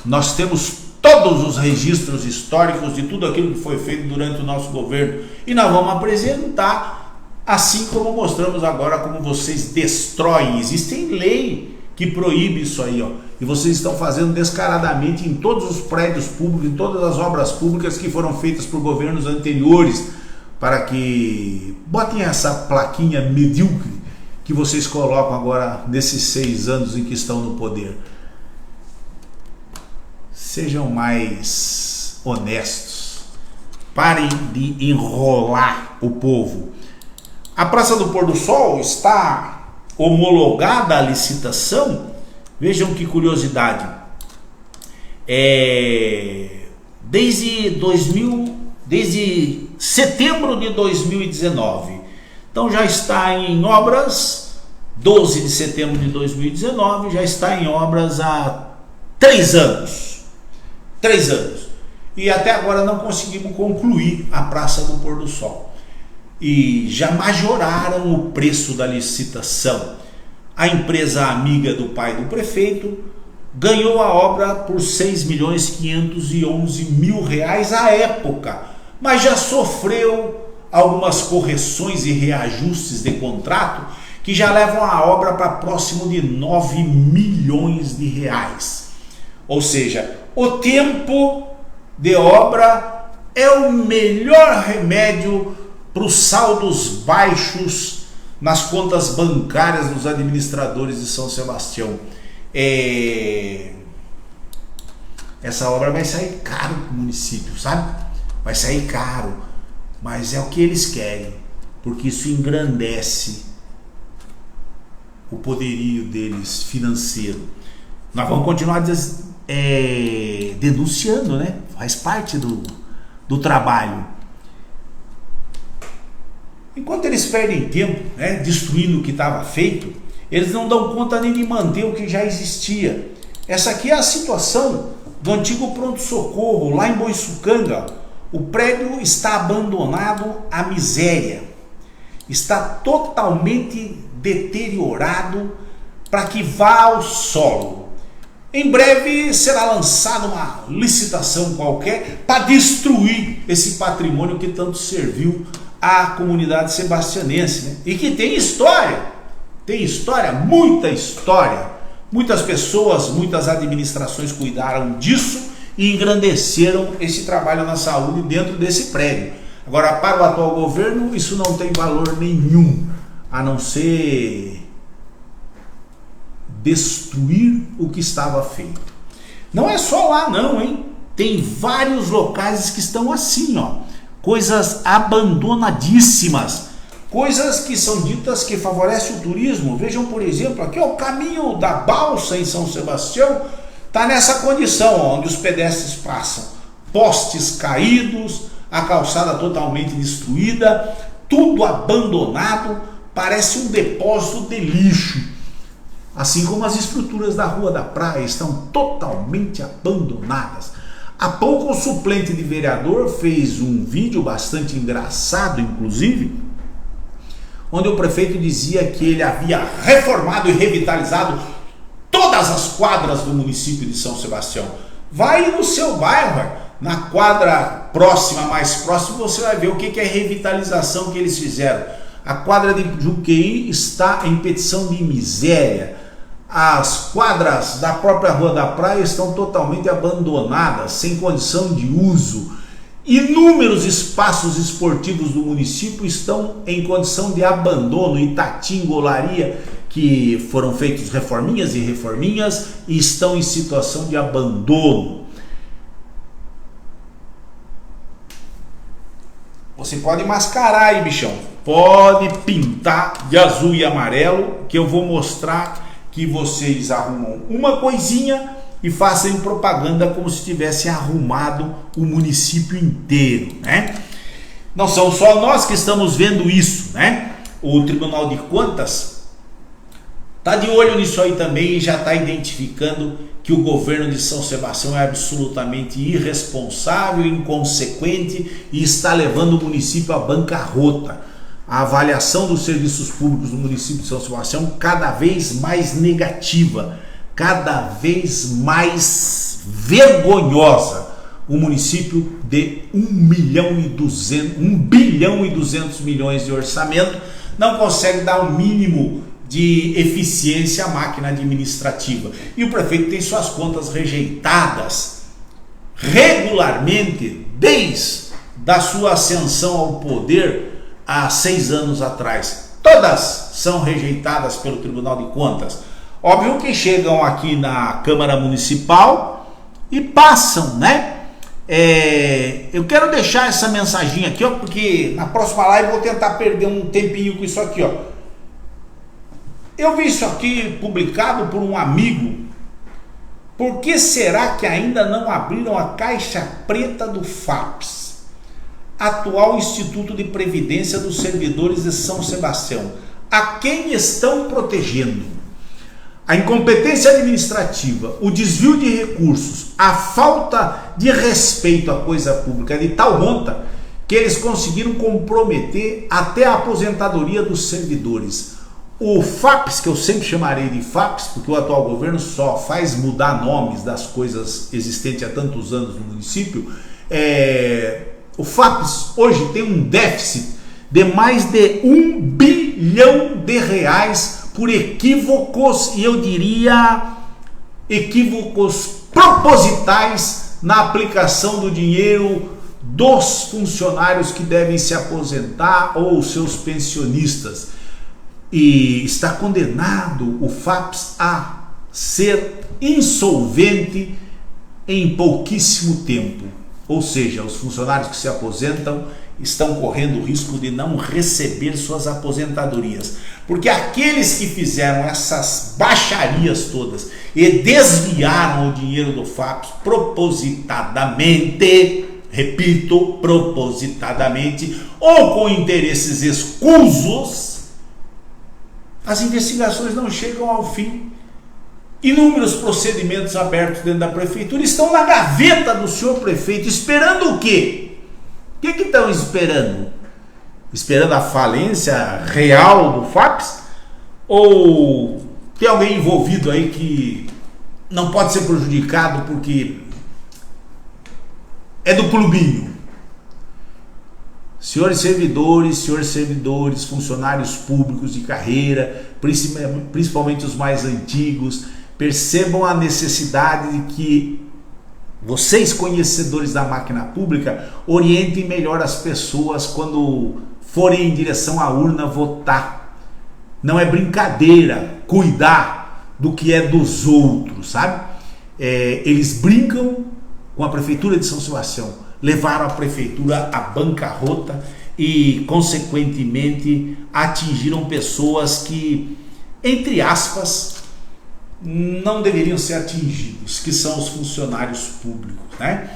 Nós temos todos os registros históricos de tudo aquilo que foi feito durante o nosso governo, e nós vamos apresentar, assim como mostramos agora como vocês destroem. Existe lei que proíbe isso aí, ó, e vocês estão fazendo descaradamente em todos os prédios públicos, em todas as obras públicas que foram feitas por governos anteriores, para que botem essa plaquinha medíocre que vocês colocam agora nesses 6 anos em que estão no poder. Sejam mais honestos, parem de enrolar o povo. A Praça do Pôr do Sol está homologada à licitação. Vejam que curiosidade, desde setembro de 2019, então já está em obras. 12 de setembro de 2019, já está em obras há 3 anos. 3 anos. E até agora não conseguimos concluir a Praça do Pôr do Sol. E já majoraram o preço da licitação. A empresa amiga do pai do prefeito ganhou a obra por R$6.511.000 à época, mas já sofreu algumas correções e reajustes de contrato que já levam a obra para próximo de R$9 milhões. Ou seja, o tempo de obra é o melhor remédio para os saldos baixos nas contas bancárias dos administradores de São Sebastião. Essa obra vai sair caro para o município, sabe? Vai sair caro, mas é o que eles querem, porque isso engrandece o poderio deles financeiro. Nós vamos continuar denunciando, né? Faz parte do trabalho. Enquanto eles perdem tempo, né, destruindo o que estava feito, eles não dão conta nem de manter o que já existia. Essa aqui é a situação do antigo pronto-socorro lá em Boiçucanga. O prédio está abandonado à miséria, está totalmente deteriorado para que vá ao solo. Em breve será lançada uma licitação qualquer para destruir esse patrimônio que tanto serviu à comunidade sebastianense, né? E que tem história, muita história. Muitas pessoas, muitas administrações cuidaram disso e engrandeceram esse trabalho na saúde dentro desse prédio. Agora, para o atual governo, isso não tem valor nenhum, a não ser destruir o que estava feito. Não é só lá não, hein? Tem vários locais que estão assim, ó. Coisas abandonadíssimas, coisas que são ditas que favorecem o turismo. Vejam, por exemplo, aqui ó, o caminho da Balsa em São Sebastião está nessa condição, ó, onde os pedestres passam. Postes caídos, a calçada totalmente destruída, tudo abandonado, parece um depósito de lixo. Assim como as estruturas da Rua da Praia estão totalmente abandonadas. Há pouco o suplente de vereador fez um vídeo bastante engraçado, inclusive, onde o prefeito dizia que ele havia reformado e revitalizado todas as quadras do município de São Sebastião. Vai no seu bairro, na quadra próxima, mais próxima, você vai ver o que é revitalização que eles fizeram. A quadra de Juqueí está em petição de miséria. As quadras da própria Rua da Praia estão totalmente abandonadas, sem condição de uso. Inúmeros espaços esportivos do município estão em condição de abandono. Itatinga, Olaria, que foram feitos reforminhas e reforminhas e estão em situação de abandono. Você pode mascarar aí, bichão. Pode pintar de azul e amarelo, que eu vou mostrar que vocês arrumam uma coisinha e façam propaganda como se tivesse arrumado o município inteiro, né? Não são só nós que estamos vendo isso, né? O Tribunal de Contas está de olho nisso aí também e já está identificando que o governo de São Sebastião é absolutamente irresponsável, inconsequente e está levando o município à bancarrota. A avaliação dos serviços públicos do município de São Sebastião cada vez mais negativa, cada vez mais vergonhosa. O município de 1 bilhão e 200 milhões de orçamento não consegue dar o mínimo de eficiência à máquina administrativa. E o prefeito tem suas contas rejeitadas regularmente desde a sua ascensão ao poder há 6 anos atrás. Todas são rejeitadas pelo Tribunal de Contas. Óbvio que chegam aqui na Câmara Municipal e passam, né? Eu quero deixar essa mensaginha aqui, ó, porque na próxima live eu vou tentar perder um tempinho com isso aqui, ó. Eu vi isso aqui publicado por um amigo. Por que será que ainda não abriram a caixa preta do FAPES, atual Instituto de Previdência dos Servidores de São Sebastião? A quem estão protegendo? A incompetência administrativa, o desvio de recursos, a falta de respeito à coisa pública é de tal monta que eles conseguiram comprometer até a aposentadoria dos servidores. O FAPES, que eu sempre chamarei de FAPES, porque o atual governo só faz mudar nomes das coisas existentes há tantos anos no município, o FAPES hoje tem um déficit de mais de 1 bilhão de reais por equívocos, e eu diria equívocos propositais na aplicação do dinheiro dos funcionários que devem se aposentar ou seus pensionistas. E está condenado o FAPES a ser insolvente em pouquíssimo tempo. Ou seja, os funcionários que se aposentam estão correndo o risco de não receber suas aposentadorias. Porque aqueles que fizeram essas baixarias todas e desviaram o dinheiro do FAPES propositadamente, repito, propositadamente, ou com interesses escusos, as investigações não chegam ao fim. Inúmeros procedimentos abertos dentro da prefeitura estão na gaveta do senhor prefeito, esperando o quê? O que estão esperando? Esperando a falência real do FAPES? Ou tem alguém envolvido aí que não pode ser prejudicado porque é do clubinho? Senhores servidores, funcionários públicos de carreira, principalmente os mais antigos, percebam a necessidade de que vocês, conhecedores da máquina pública, orientem melhor as pessoas quando forem em direção à urna votar. Não é brincadeira cuidar do que é dos outros, sabe? Eles brincam com a prefeitura de São Sebastião. Levaram a prefeitura à bancarrota e, consequentemente, atingiram pessoas que, entre aspas, não deveriam ser atingidos, que são os funcionários públicos, né?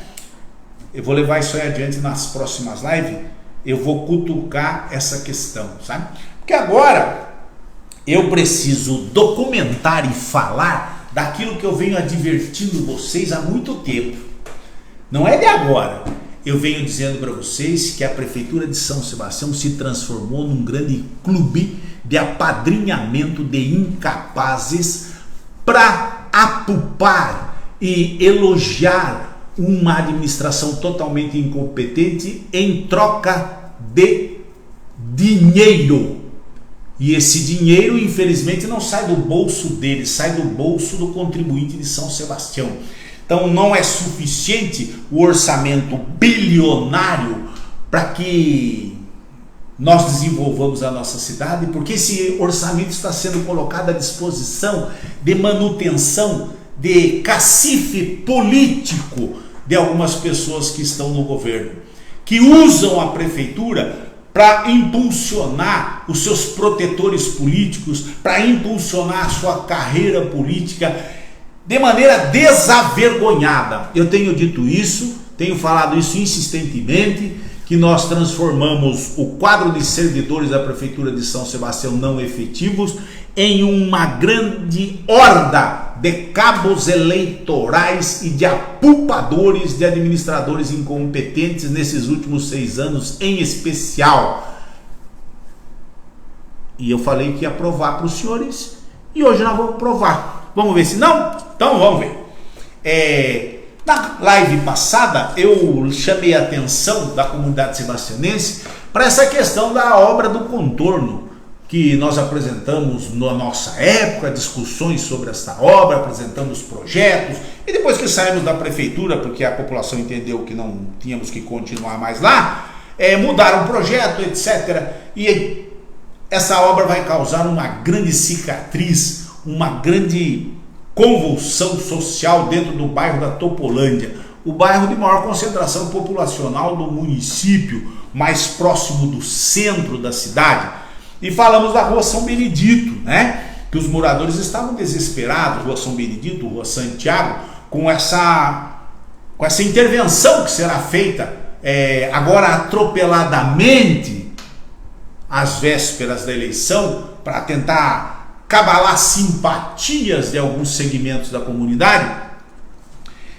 Eu vou levar isso aí adiante nas próximas lives. Eu vou cutucar essa questão, sabe? Porque agora eu preciso documentar e falar daquilo que eu venho advertindo vocês há muito tempo. Não é de agora. Eu venho dizendo para vocês que a Prefeitura de São Sebastião se transformou num grande clube de apadrinhamento de incapazes para apupar e elogiar uma administração totalmente incompetente em troca de dinheiro. E esse dinheiro, infelizmente, não sai do bolso dele, sai do bolso do contribuinte de São Sebastião. Então não é suficiente o orçamento bilionário para que nós desenvolvamos a nossa cidade, porque esse orçamento está sendo colocado à disposição de manutenção de cacife político de algumas pessoas que estão no governo, que usam a prefeitura para impulsionar os seus protetores políticos, para impulsionar a sua carreira política de maneira desavergonhada. Eu tenho dito isso, tenho falado isso insistentemente, que nós transformamos o quadro de servidores da Prefeitura de São Sebastião não efetivos em uma grande horda de cabos eleitorais e de apupadores, de administradores incompetentes nesses últimos 6 anos em especial. E eu falei que ia provar para os senhores e hoje nós vamos provar. Vamos ver se não? Então vamos ver. Na live passada eu chamei a atenção da comunidade sebastianense para essa questão da obra do contorno que nós apresentamos na nossa época, discussões sobre esta obra, apresentamos projetos e depois que saímos da prefeitura, porque a população entendeu que não tínhamos que continuar mais lá, mudaram o projeto, etc. E essa obra vai causar uma grande cicatriz, uma grande convulsão social dentro do bairro da Topolândia, o bairro de maior concentração populacional do município, mais próximo do centro da cidade. E falamos da Rua São Benedito, né? Que os moradores estavam desesperados, Rua São Benedito, Rua Santiago, com essa intervenção que será feita agora atropeladamente às vésperas da eleição para tentar cabalar simpatias de alguns segmentos da comunidade.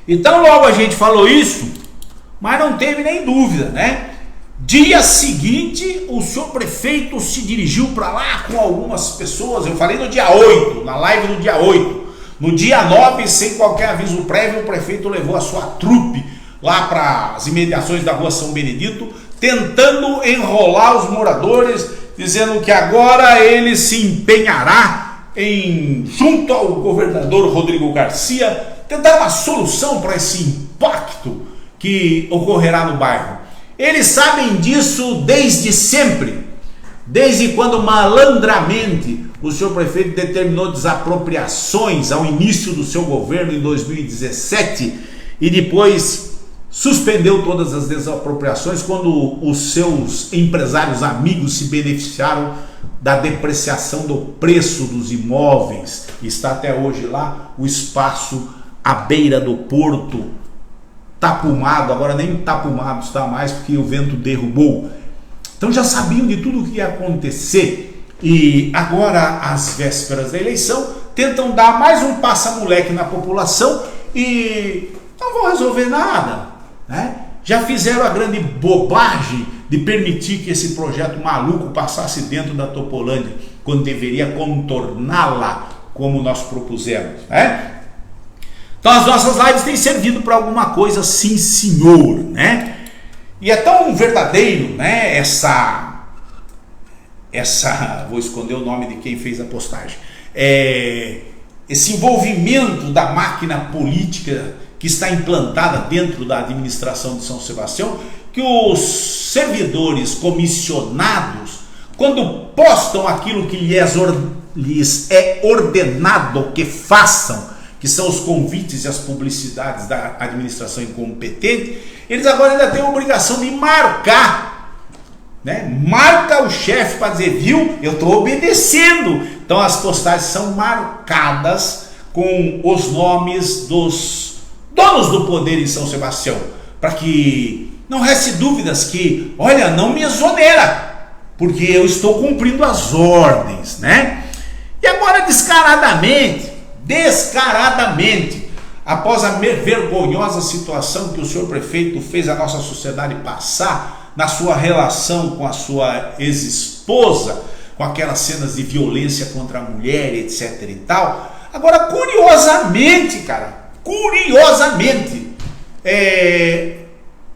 Então logo a gente falou isso, mas não teve nem dúvida, né? Dia seguinte, o senhor prefeito se dirigiu para lá com algumas pessoas. Eu falei no dia 8, na live do dia 8. No dia 9, sem qualquer aviso prévio, o prefeito levou a sua trupe lá para as imediações da Rua São Benedito, tentando enrolar os moradores, dizendo que agora ele se empenhará junto ao governador Rodrigo Garcia, tentar uma solução para esse impacto que ocorrerá no bairro. Eles sabem disso desde sempre, desde quando malandramente o senhor prefeito determinou desapropriações ao início do seu governo em 2017 e depois suspendeu todas as desapropriações quando os seus empresários amigos se beneficiaram da depreciação do preço dos imóveis. Está até hoje lá o espaço à beira do porto, tapumado, agora nem tapumado está mais porque o vento derrubou. Então já sabiam de tudo o que ia acontecer e agora, às vésperas da eleição, tentam dar mais um passa-moleque na população e não vão resolver nada, né? Já fizeram a grande bobagem de permitir que esse projeto maluco passasse dentro da Topolândia, quando deveria contorná-la como nós propusemos, né? Então as nossas lives têm servido para alguma coisa, sim senhor, né? E é tão verdadeiro, né, essa vou esconder o nome de quem fez a postagem, esse envolvimento da máquina política que está implantada dentro da administração de São Sebastião, que os servidores comissionados, quando postam aquilo que lhes é ordenado que façam, que são os convites e as publicidades da administração incompetente, eles agora ainda têm a obrigação de marcar, né? Marca o chefe para dizer, viu, eu estou obedecendo. Então as postagens são marcadas com os nomes dos donos do poder em São Sebastião, para que não reste dúvidas que, olha, não me exonera, porque eu estou cumprindo as ordens, né? E agora descaradamente, após a vergonhosa situação que o senhor prefeito fez a nossa sociedade passar na sua relação com a sua ex-esposa, com aquelas cenas de violência contra a mulher, etc e tal, agora curiosamente,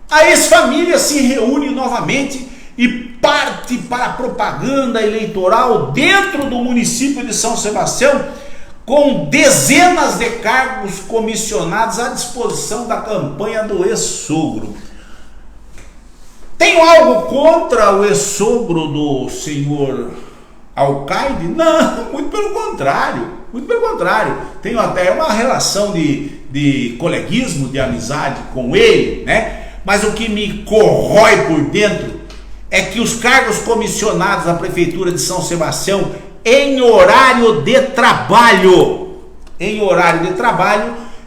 a ex-família se reúne novamente e parte para a propaganda eleitoral dentro do município de São Sebastião, com dezenas de cargos comissionados à disposição da campanha do ex-sogro. Tenho algo contra o ex-sogro do senhor Alcaide? Não, muito pelo contrário, muito pelo contrário. Tenho até uma relação de coleguismo, de amizade com ele, né? Mas o que me corrói por dentro é que os cargos comissionados da Prefeitura de São Sebastião, em horário de trabalho,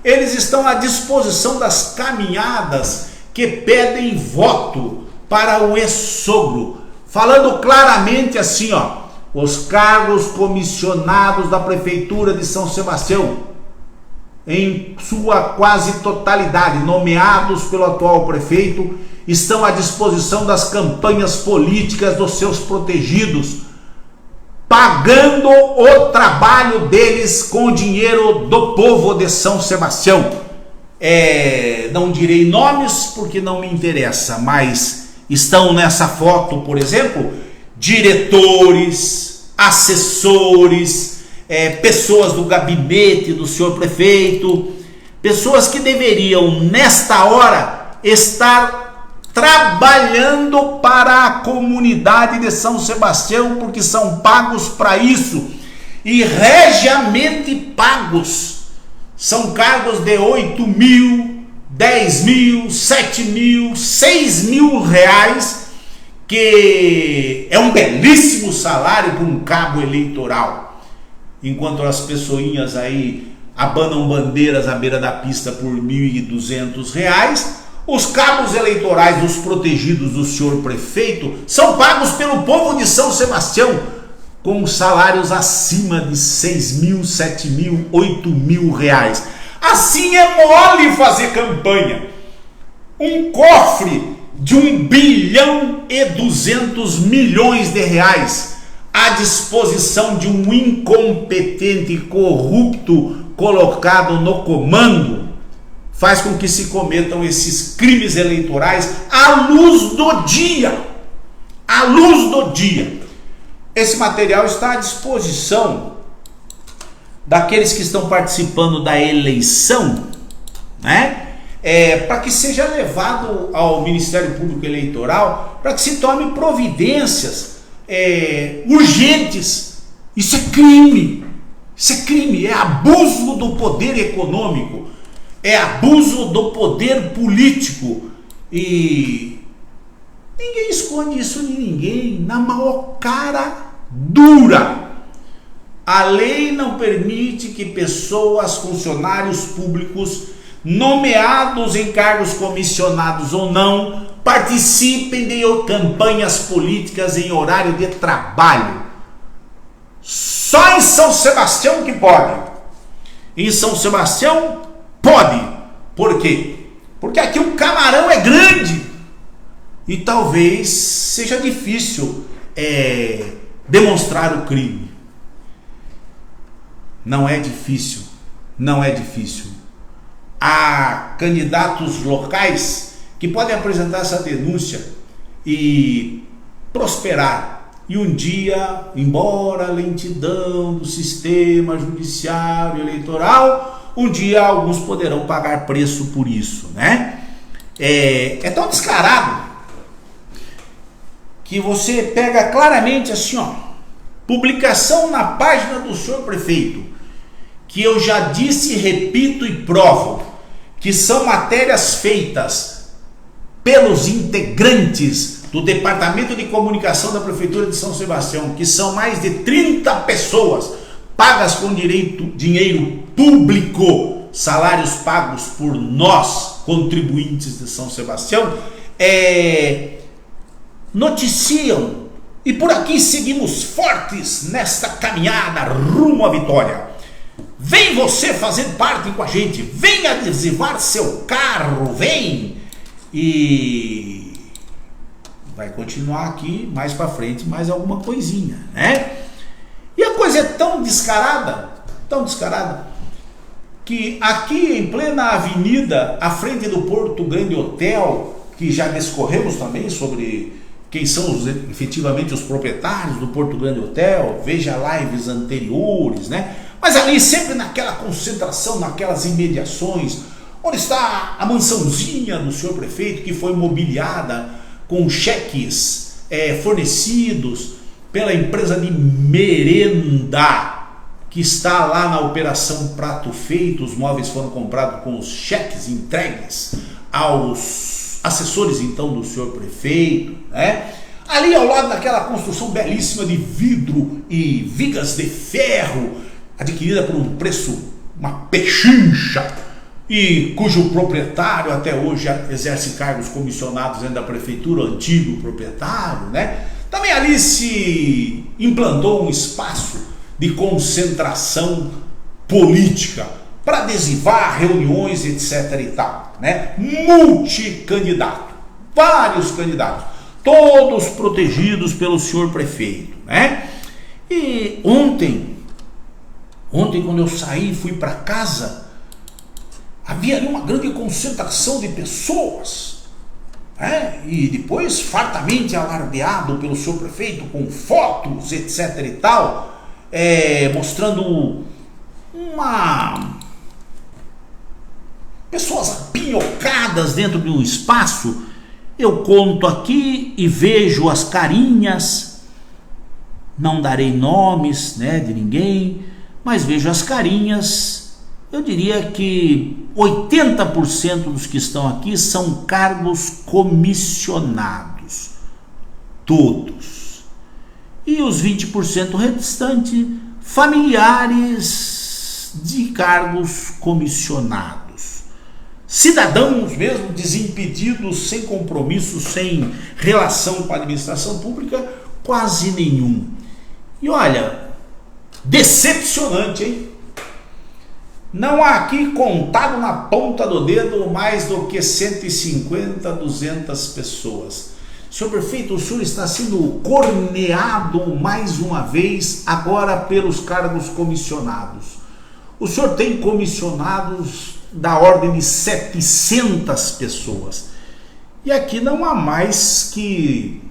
eles estão à disposição das caminhadas que pedem voto para o ex-sogro, falando claramente assim, ó: os cargos comissionados da Prefeitura de São Sebastião, em sua quase totalidade, nomeados pelo atual prefeito, estão à disposição das campanhas políticas dos seus protegidos, pagando o trabalho deles com o dinheiro do povo de São Sebastião. Não direi nomes porque não me interessa, mas estão nessa foto, por exemplo, diretores, assessores, pessoas do gabinete do senhor prefeito, pessoas que deveriam nesta hora estar trabalhando para a comunidade de São Sebastião, porque são pagos para isso, e regiamente pagos. São cargos de 8 mil, 10 mil, 7 mil, 6 mil reais, que é um belíssimo salário para um cabo eleitoral. Enquanto as pessoinhas aí abanam bandeiras à beira da pista por R$ 1.200, os cabos eleitorais dos protegidos do senhor prefeito são pagos pelo povo de São Sebastião com salários acima de 6 mil, 7 mil, 8 mil reais. Assim é mole fazer campanha. Um cofre de 1.200 bilhões de reais à disposição de um incompetente e corrupto colocado no comando faz com que se cometam esses crimes eleitorais à luz do dia. À luz do dia. Esse material está à disposição daqueles que estão participando da eleição, né? Para que seja levado ao Ministério Público Eleitoral, para que se tome providências urgentes. Isso é crime. Isso é crime, é abuso do poder econômico, é abuso do poder político, e ninguém esconde isso de ninguém, na maior cara dura. A lei não permite que pessoas, funcionários públicos, nomeados em cargos comissionados ou não, participem de campanhas políticas em horário de trabalho. Só em São Sebastião que pode. Em São Sebastião pode. Por quê? Porque aqui o camarão é grande e talvez seja difícil demonstrar o crime. Não é difícil. Não é difícil. Há candidatos locais que podem apresentar essa denúncia e prosperar. E um dia, embora a lentidão do sistema judiciário eleitoral, um dia alguns poderão pagar preço por isso, né? É tão descarado que você pega claramente assim, ó, publicação na página do senhor prefeito, que eu já disse, repito e provo, que são matérias feitas pelos integrantes do Departamento de Comunicação da Prefeitura de São Sebastião, que são mais de 30 pessoas pagas com dinheiro público, salários pagos por nós, contribuintes de São Sebastião, noticiam, e por aqui seguimos fortes nesta caminhada rumo à vitória. Vem você fazer parte com a gente, vem adesivar seu carro, vem! E vai continuar aqui mais para frente mais alguma coisinha, né? E a coisa é tão descarada, que aqui em plena avenida, à frente do Porto Grande Hotel, que já discorremos também sobre quem são efetivamente os proprietários do Porto Grande Hotel, veja lives anteriores, né? Mas ali sempre naquela concentração, naquelas imediações, onde está a mansãozinha do senhor prefeito, que foi mobiliada com cheques fornecidos pela empresa de merenda, que está lá na Operação Prato Feito. Os móveis foram comprados com os cheques entregues aos assessores então do senhor prefeito, né? Ali ao lado daquela construção belíssima de vidro e vigas de ferro, adquirida por um preço, uma pechincha, e cujo proprietário até hoje exerce cargos comissionados dentro da prefeitura, o antigo proprietário, né? Também ali se implantou um espaço de concentração política para adesivar reuniões, etc. e tal, né? Multicandidato, vários candidatos, todos protegidos pelo senhor prefeito, né? E ontem quando eu saí, fui para casa, havia ali uma grande concentração de pessoas, né? E depois fartamente alardeado pelo senhor prefeito com fotos, etc. e tal, mostrando pessoas apinhocadas dentro de um espaço. Eu conto aqui e vejo as carinhas, não darei nomes, né, de ninguém, mas vejo as carinhas. Eu diria que 80% dos que estão aqui são cargos comissionados, todos. E os 20% restantes, familiares de cargos comissionados. Cidadãos mesmo, desimpedidos, sem compromisso, sem relação com a administração pública, quase nenhum. E olha, decepcionante, hein? Não há aqui, contado na ponta do dedo, mais do que 150, 200 pessoas. Senhor prefeito, o senhor está sendo corneado mais uma vez, agora pelos cargos comissionados. O senhor tem comissionados da ordem de 700 pessoas. E aqui não há mais que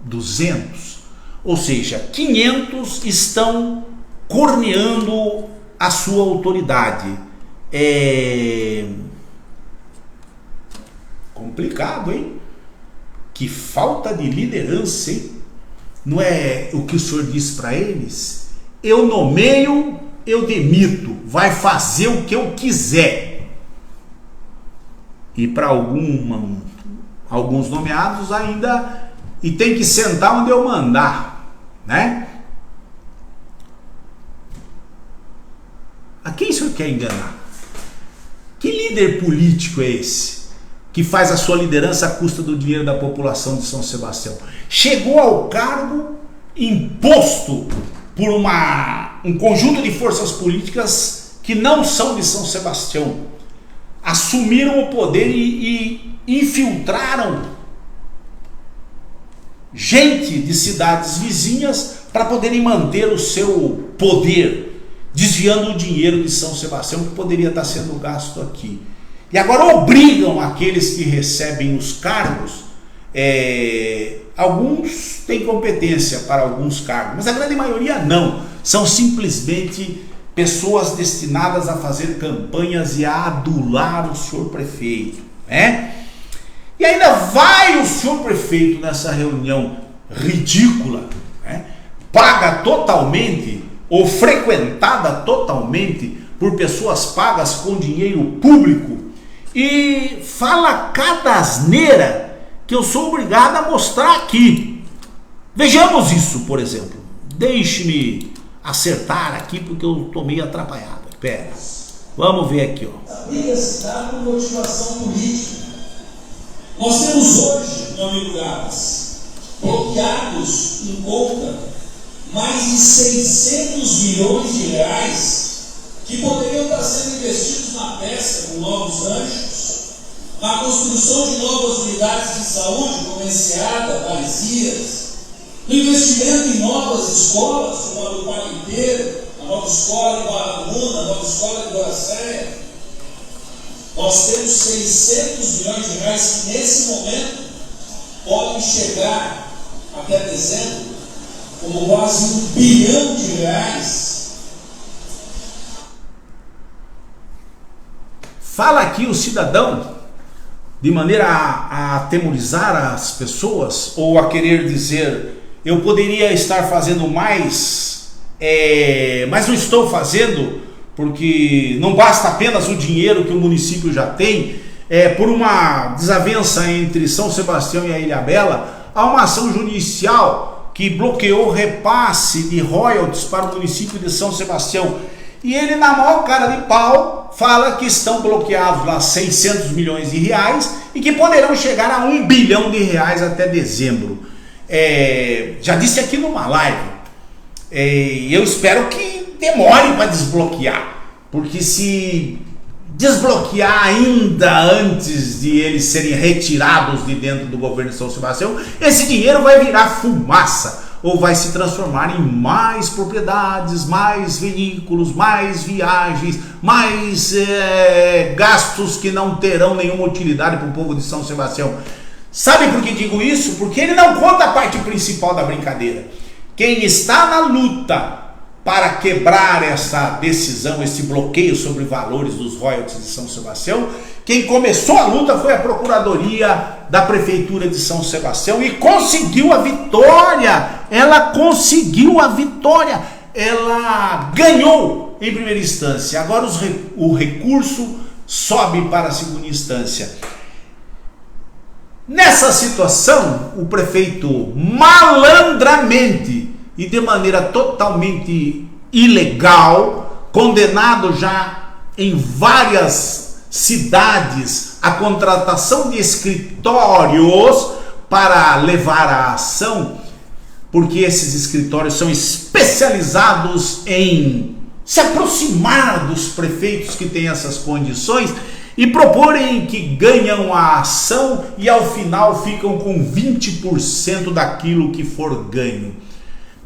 200. Ou seja, 500 estão corneando a sua autoridade. É complicado, hein? Que falta de liderança, hein? Não é o que o senhor diz para eles? Eu nomeio, eu demito, vai fazer o que eu quiser. E para alguns nomeados ainda, e tem que sentar onde eu mandar, né? A quem o senhor quer enganar? Que líder político é esse que faz a sua liderança à custa do dinheiro da população de São Sebastião? Chegou ao cargo imposto por um conjunto de forças políticas que não são de São Sebastião. Assumiram o poder e infiltraram gente de cidades vizinhas para poderem manter o seu poder, desviando o dinheiro de São Sebastião que poderia estar sendo gasto aqui. E agora obrigam aqueles que recebem os cargos, alguns têm competência para alguns cargos, mas a grande maioria não, são simplesmente pessoas destinadas a fazer campanhas e a adular o senhor prefeito, né? E ainda vai o senhor prefeito nessa reunião ridícula, né? Paga totalmente ou frequentada totalmente por pessoas pagas com dinheiro público, e fala cada asneira que eu sou obrigado a mostrar aqui. Vejamos isso, por exemplo. Deixe-me acertar aqui porque eu estou meio atrapalhado. Espera, vamos ver aqui, ó. A briga se dá por motivação política. Nós temos hoje, meu amigo Gabas, bloqueados em conta mais de 600 milhões de reais que poderiam estar sendo investidos na pesca com novos ranchos, na construção de novas unidades de saúde, como Enseada, Parisias, no investimento em novas escolas, como a do Parenteiro, a nova escola em Barramuna, a nova escola em Doracéia. Nós temos 600 milhões de reais que, nesse momento, pode chegar até dezembro como quase R$1 bilhão. Fala aqui o cidadão de maneira a atemorizar as pessoas ou a querer dizer: eu poderia estar fazendo mais, mas não estou fazendo, porque não basta apenas o dinheiro que o município já tem. Por uma desavença entre São Sebastião e a Ilhabela, há uma ação judicial que bloqueou o repasse de royalties para o município de São Sebastião. E ele, na maior cara de pau, fala que estão bloqueados lá 600 milhões de reais e que poderão chegar a R$1 bilhão até dezembro. Já disse aqui numa live, eu espero que demore para desbloquear, porque se desbloquear ainda antes de eles serem retirados de dentro do governo de São Sebastião, esse dinheiro vai virar fumaça, ou vai se transformar em mais propriedades, mais veículos, mais viagens, mais gastos que não terão nenhuma utilidade para o povo de São Sebastião. Sabe por que digo isso? Porque ele não conta a parte principal da brincadeira. Quem está na luta para quebrar essa decisão, esse bloqueio sobre valores dos royalties de São Sebastião, quem começou a luta foi a Procuradoria da Prefeitura de São Sebastião e conseguiu a vitória. Ela conseguiu a vitória. Ela ganhou em primeira instância. Agora o recurso sobe para a segunda instância. Nessa situação, o prefeito malandramente e de maneira totalmente ilegal, condenado já em várias cidades a contratação de escritórios para levar a ação, porque esses escritórios são especializados em se aproximar dos prefeitos que têm essas condições e proporem que ganham a ação e ao final ficam com 20% daquilo que for ganho.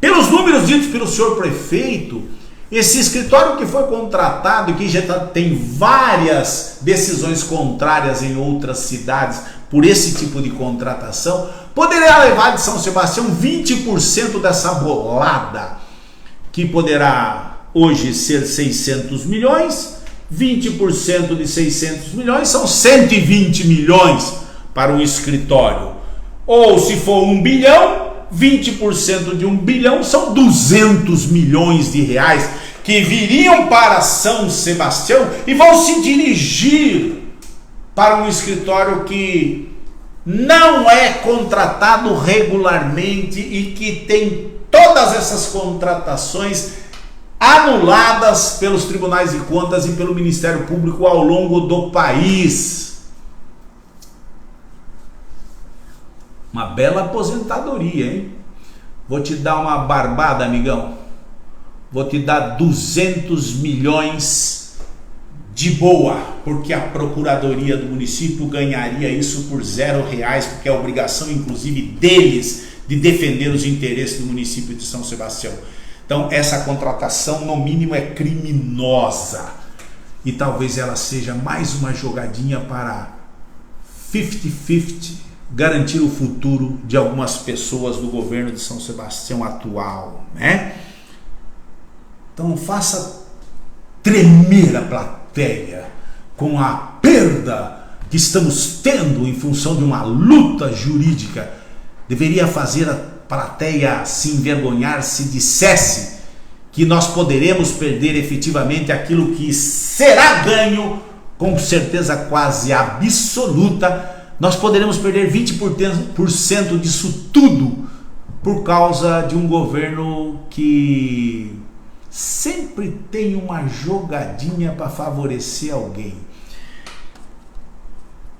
Pelos números ditos pelo senhor prefeito, esse escritório que foi contratado e que já tem várias decisões contrárias em outras cidades por esse tipo de contratação, poderia levar de São Sebastião 20% dessa bolada, que poderá hoje ser 600 milhões, 20% de 600 milhões são 120 milhões para um escritório. Ou se for 1 bilhão, 20% de 1 bilhão são 200 milhões de reais que viriam para São Sebastião e vão se dirigir para um escritório que não é contratado regularmente e que tem todas essas contratações anuladas pelos tribunais de contas e pelo Ministério Público ao longo do país. Uma bela aposentadoria, hein? Vou te dar uma barbada, amigão. Vou te dar 200 milhões de boa, porque a Procuradoria do município ganharia isso por R$0, porque é obrigação, inclusive, deles de defender os interesses do município de São Sebastião. Então, essa contratação, no mínimo, é criminosa. E talvez ela seja mais uma jogadinha para 50-50, garantir o futuro de algumas pessoas do governo de São Sebastião atual, né? Então faça tremer a plateia com a perda que estamos tendo em função de uma luta jurídica. Deveria fazer a plateia se envergonhar se dissesse que nós poderemos perder efetivamente aquilo que será ganho com certeza quase absoluta. Nós poderemos perder 20% disso tudo por causa de um governo que sempre tem uma jogadinha para favorecer alguém.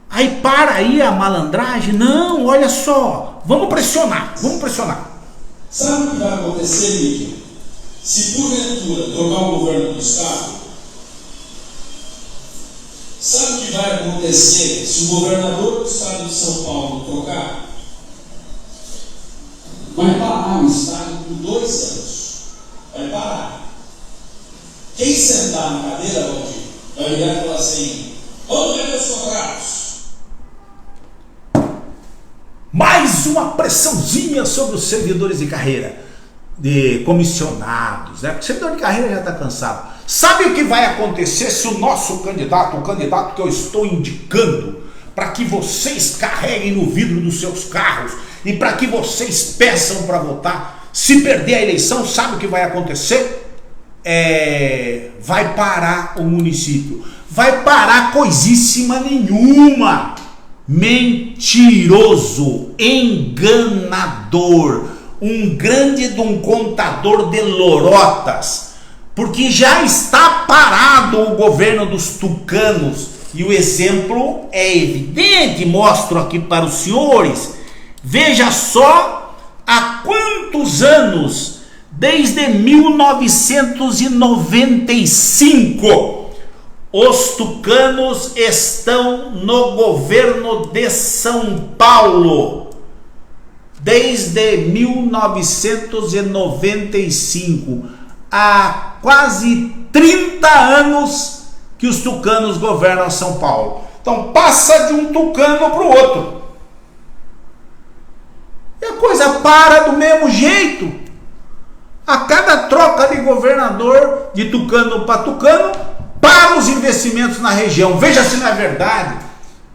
Aí para aí a malandragem. Não, olha só, vamos pressionar. Sabe o que vai acontecer, Lídia? Se porventura trocar o governo do Estado, sabe o que vai acontecer se o governador do Estado de São Paulo trocar? Vai parar o Estado por 2 anos. Vai parar. Quem sentar na cadeira, Valdir, vai virar e falar assim: vamos ver meus contratos. Mais mais uma pressãozinha sobre os servidores de carreira, de comissionados, né? Porque o servidor de carreira já está cansado. Sabe o que vai acontecer se o nosso candidato, o candidato que eu estou indicando, para que vocês carreguem no vidro dos seus carros e para que vocês peçam para votar, se perder a eleição, sabe o que vai acontecer? Vai parar o município. Vai parar coisíssima nenhuma. Mentiroso, enganador, um grande de um contador de lorotas, porque já está parado o governo dos tucanos, e o exemplo é evidente, mostro aqui para os senhores. Veja só há quantos anos, desde 1995, os tucanos estão no governo de São Paulo. Desde 1995, há quase 30 anos que os tucanos governam São Paulo. Então passa de um tucano para o outro. E a coisa para do mesmo jeito. A cada troca de governador, de tucano para tucano, para os investimentos na região. Veja se não é verdade.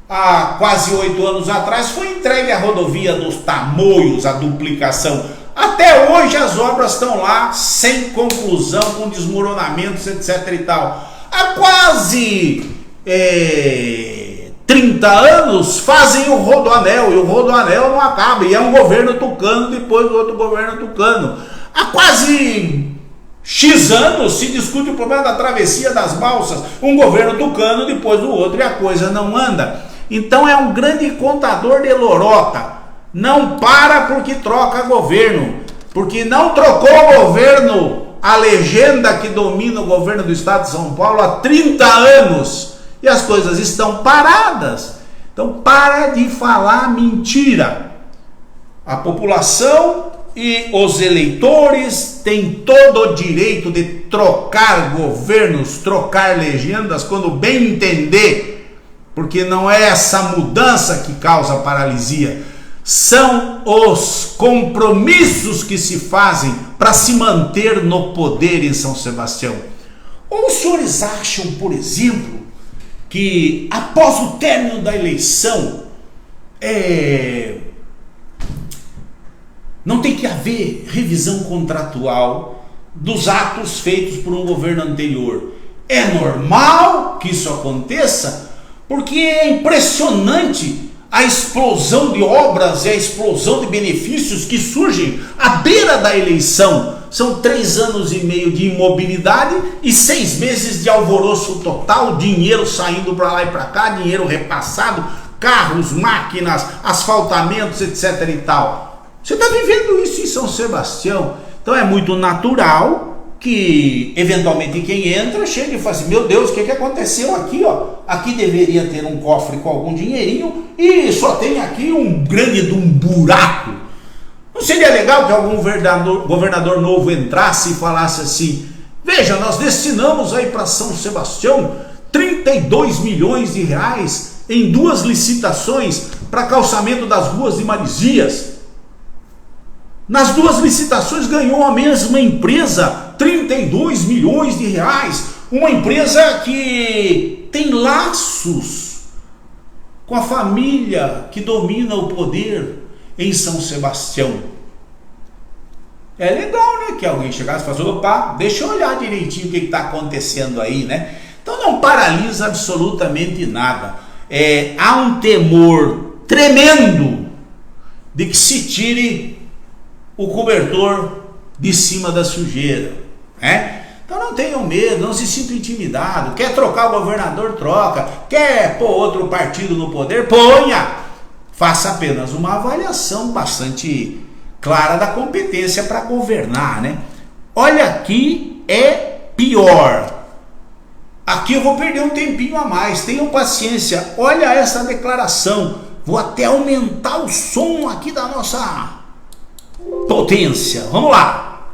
Há quase 8 anos atrás foi entregue a rodovia dos Tamoios, a duplicação. Até hoje as obras estão lá sem conclusão, com desmoronamentos, etc. e tal. Há quase 30 anos fazem o Rodoanel, e o Rodoanel não acaba, e é um governo tucano depois do outro governo tucano. Há quase X anos se discute o problema da travessia das balsas, um governo tucano depois do outro, e a coisa não anda. Então é um grande contador de lorota. Não para porque troca governo, porque não trocou o governo, a legenda que domina o governo do estado de São Paulo há 30 anos, e as coisas estão paradas. Então para de falar mentira. A população e os eleitores têm todo o direito de trocar governos, trocar legendas quando bem entender, porque não é essa mudança que causa paralisia, são os compromissos que se fazem para se manter no poder em São Sebastião. Ou os senhores acham, por exemplo, que após o término da eleição não tem que haver revisão contratual dos atos feitos por um governo anterior? É normal que isso aconteça, porque é impressionante a explosão de obras e a explosão de benefícios que surgem à beira da eleição. São 3 anos e meio de imobilidade e 6 meses de alvoroço total, dinheiro saindo para lá e para cá, dinheiro repassado, carros, máquinas, asfaltamentos, etc. e tal. Você está vivendo isso em São Sebastião. Então é muito natural que eventualmente quem entra chega e fala assim: meu Deus, o que aconteceu aqui? Aqui deveria ter um cofre com algum dinheirinho e só tem aqui um grande de um buraco. Não seria legal que algum governador novo entrasse e falasse assim: veja, nós destinamos aí para São Sebastião 32 milhões de reais em 2 licitações para calçamento das ruas de Marizias. Nas 2 licitações ganhou a mesma empresa 32 milhões de reais, uma empresa que tem laços com a família que domina o poder em São Sebastião. É legal, né, que alguém chegasse e falasse: opa, deixa eu olhar direitinho o que está acontecendo aí, né? Então não paralisa absolutamente nada. Há um temor tremendo de que se tire o cobertor de cima da sujeira, né? Então não tenham medo, não se sintam intimidados. Quer trocar o governador, troca. Quer pôr outro partido no poder, ponha. Faça apenas uma avaliação bastante clara da competência para governar, né? Olha, aqui é pior. Aqui eu vou perder um tempinho a mais, tenham paciência. Olha essa declaração. Vou até aumentar o som aqui da nossa potência. Vamos lá.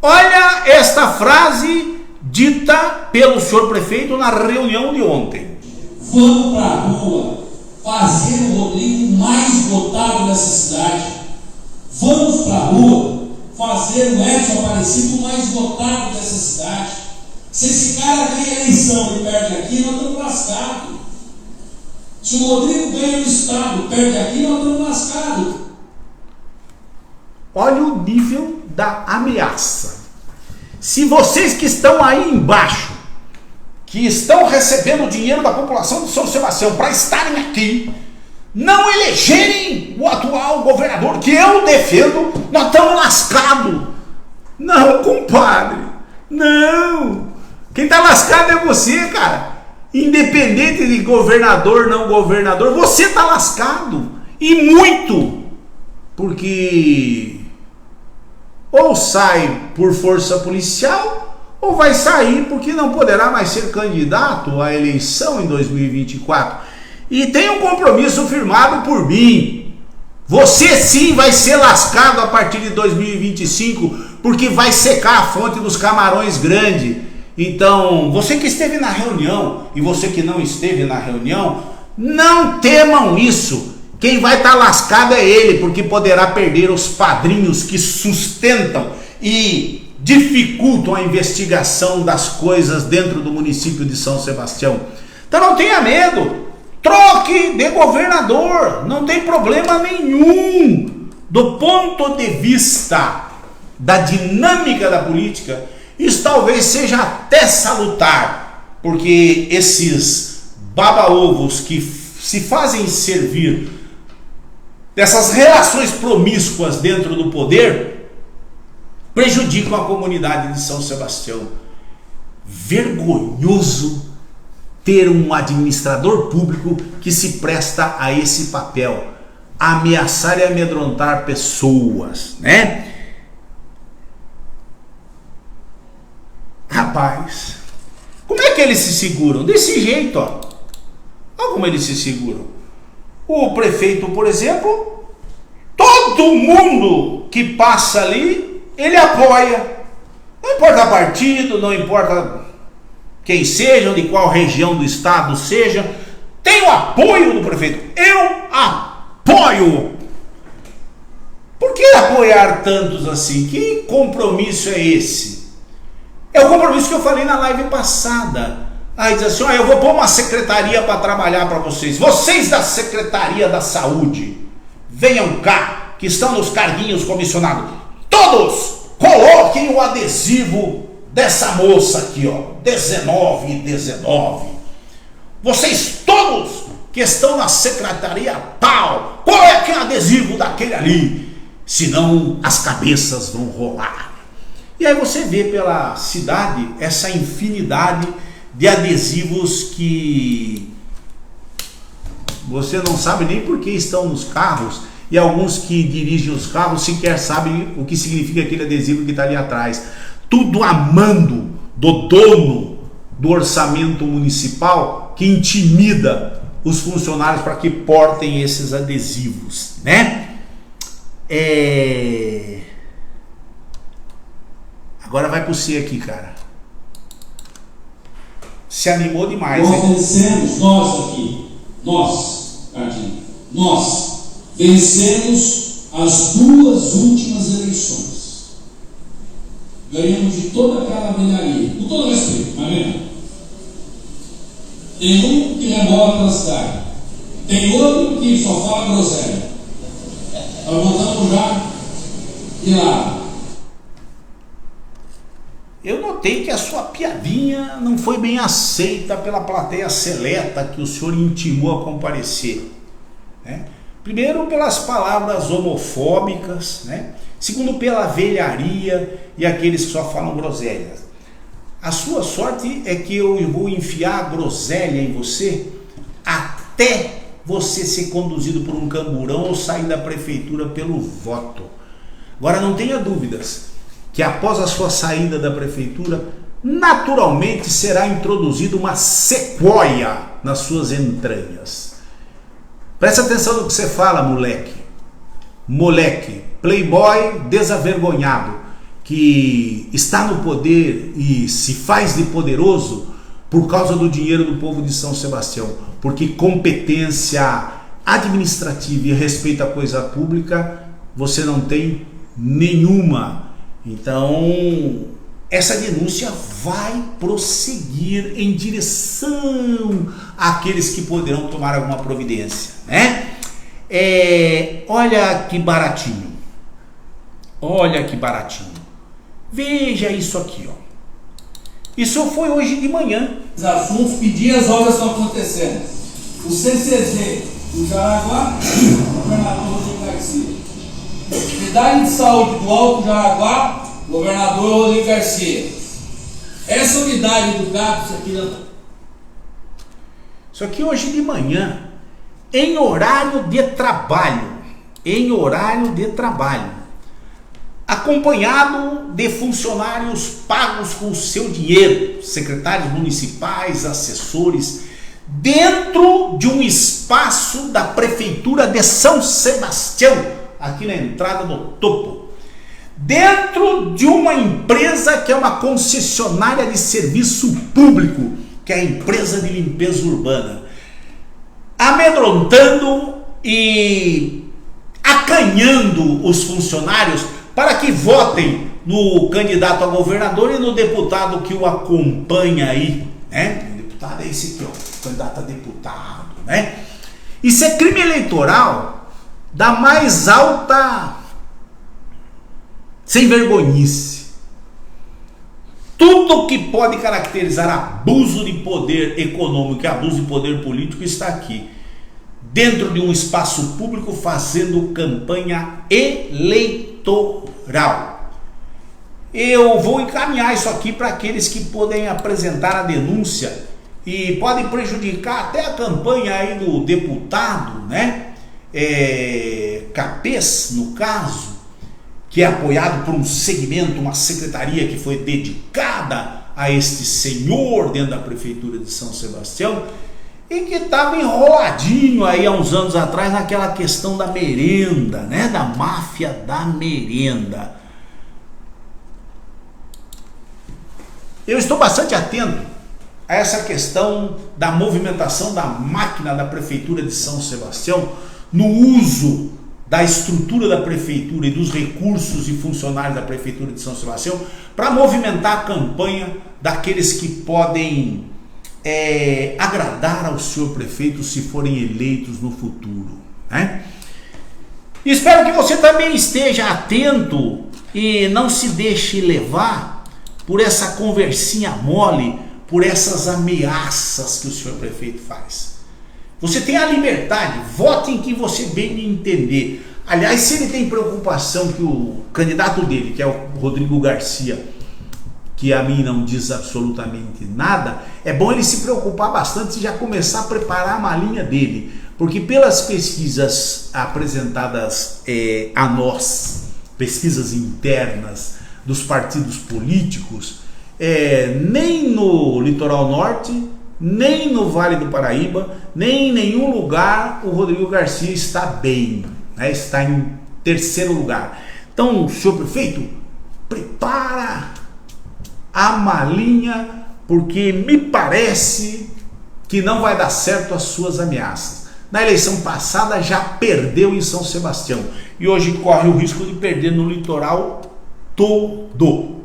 Olha esta frase dita pelo senhor prefeito na reunião de ontem. Vamos para a rua fazer o Rodrigo mais votado dessa cidade. Vamos para a rua fazer o Edson Aparecido mais votado dessa cidade. Se esse cara ganha eleição e perde aqui, nós estamos lascados. Se o Rodrigo ganha no estado, perde aqui, nós estamos lascados. Olha o nível da ameaça. Se vocês que estão aí embaixo, que estão recebendo dinheiro da população de São Sebastião para estarem aqui, não elegerem o atual governador que eu defendo, nós estamos lascados. Não, compadre. Não. Quem está lascado é você, cara. Independente de governador, não governador, você está lascado. E muito. Porque ou sai por força policial, ou vai sair porque não poderá mais ser candidato à eleição em 2024. E tem um compromisso firmado por mim. Você sim vai ser lascado a partir de 2025, porque vai secar a fonte dos camarões grande. Então, você que esteve na reunião e você que não esteve na reunião, não temam isso. Quem vai estar lascado é ele, porque poderá perder os padrinhos que sustentam e dificultam a investigação das coisas dentro do município de São Sebastião. Então não tenha medo, troque de governador, não tem problema nenhum. Do ponto de vista da dinâmica da política, isso talvez seja até salutar, porque esses baba-ovos que se fazem servir dessas relações promíscuas dentro do poder prejudicam a comunidade de São Sebastião. Vergonhoso ter um administrador público que se presta a esse papel, ameaçar e amedrontar pessoas, né? Rapaz, como é que eles se seguram? Desse jeito, ó. Olha como eles se seguram. O prefeito, por exemplo, todo mundo que passa ali, ele apoia. Não importa partido, não importa quem seja, de qual região do estado seja, tem o apoio do prefeito. Eu apoio. Por que apoiar tantos assim? Que compromisso é esse? É o compromisso que eu falei na live passada. Aí diz assim, eu vou pôr uma secretaria para trabalhar para vocês. Vocês da Secretaria da Saúde, venham cá, que estão nos carguinhos comissionados. Todos coloquem o adesivo dessa moça aqui, ó, 19 e 19. Vocês todos que estão na secretaria tal, coloquem o adesivo daquele ali, senão as cabeças vão rolar. E aí você vê pela cidade essa infinidade de adesivos que você não sabe nem por que estão nos carros, e alguns que dirigem os carros sequer sabem o que significa aquele adesivo que está ali atrás. Tudo a mando do dono do orçamento municipal, que intimida os funcionários para que portem esses adesivos, né? Agora vai pro C aqui, cara. Se animou demais. Nós vencemos, nós aqui, nós, Cardinho, nós vencemos as duas últimas eleições. Ganhamos de toda aquela velharia, com todo respeito, mas mesmo. Tem um que rebola pela cidade, tem outro que só fala groselha. Nós voltamos já de lá. Eu notei que a sua piadinha não foi bem aceita pela plateia seleta que o senhor intimou a comparecer, né? Primeiro pelas palavras homofóbicas, né? Segundo pela velharia e aqueles que só falam groselhas. A sua sorte é que eu vou enfiar a groselha em você até você ser conduzido por um camburão ou sair da prefeitura pelo voto. Agora não tenha dúvidas que após a sua saída da prefeitura, naturalmente será introduzida uma sequoia nas suas entranhas. Presta atenção no que você fala, moleque. Moleque, playboy desavergonhado, que está no poder e se faz de poderoso por causa do dinheiro do povo de São Sebastião, porque competência administrativa e respeito à coisa pública você não tem nenhuma. Então essa denúncia vai prosseguir em direção àqueles que poderão tomar alguma providência, né? Olha que baratinho, olha que baratinho, veja isso aqui, ó. Isso foi hoje de manhã. Os assuntos, pedir as obras estão acontecendo. O CCZ do Jaraguá, governador Rodrigo Garcia. Unidade de Saúde do Alto Jaraguá, governador Rodrigo Garcia. Essa unidade do GAP, isso aqui hoje de manhã, em horário de trabalho, acompanhado de funcionários pagos com o seu dinheiro, secretários municipais, assessores, dentro de um espaço da Prefeitura de São Sebastião, aqui na entrada do topo, dentro de uma empresa que é uma concessionária de serviço público, que é a empresa de limpeza urbana, amedrontando e acanhando os funcionários para que votem no candidato a governador e no deputado que o acompanha aí, né? O deputado é esse aqui, ó, candidato a deputado, né? Isso é crime eleitoral da mais alta sem vergonhice. Tudo que pode caracterizar abuso de poder econômico e abuso de poder político está aqui, dentro de um espaço público, fazendo campanha eleitoral. Eu vou encaminhar isso aqui para aqueles que podem apresentar a denúncia e podem prejudicar até a campanha aí do deputado, né? Capês, no caso, que é apoiado por um segmento, uma secretaria que foi dedicada a este senhor dentro da Prefeitura de São Sebastião, e que estava enroladinho aí há uns anos atrás naquela questão da merenda, né? Da máfia da merenda. Eu estou bastante atento a essa questão da movimentação da máquina da Prefeitura de São Sebastião no uso da estrutura da Prefeitura e dos recursos e funcionários da Prefeitura de São Sebastião para movimentar a campanha daqueles que podem agradar ao senhor prefeito se forem eleitos no futuro, né? Espero que você também esteja atento e não se deixe levar por essa conversinha mole, por essas ameaças que o senhor prefeito faz. Você tem a liberdade, vote em quem você bem entender. Aliás, se ele tem preocupação que o candidato dele, que é o Rodrigo Garcia, que a mim não diz absolutamente nada, é bom ele se preocupar bastante e já começar a preparar a malinha dele, porque pelas pesquisas apresentadas a nós, pesquisas internas dos partidos políticos, nem no Litoral Norte, nem no Vale do Paraíba, nem em nenhum lugar o Rodrigo Garcia está bem, né? Está em terceiro lugar. Então, senhor prefeito, prepara a malinha, porque me parece que não vai dar certo as suas ameaças. Na eleição passada já perdeu em São Sebastião e hoje corre o risco de perder no litoral todo.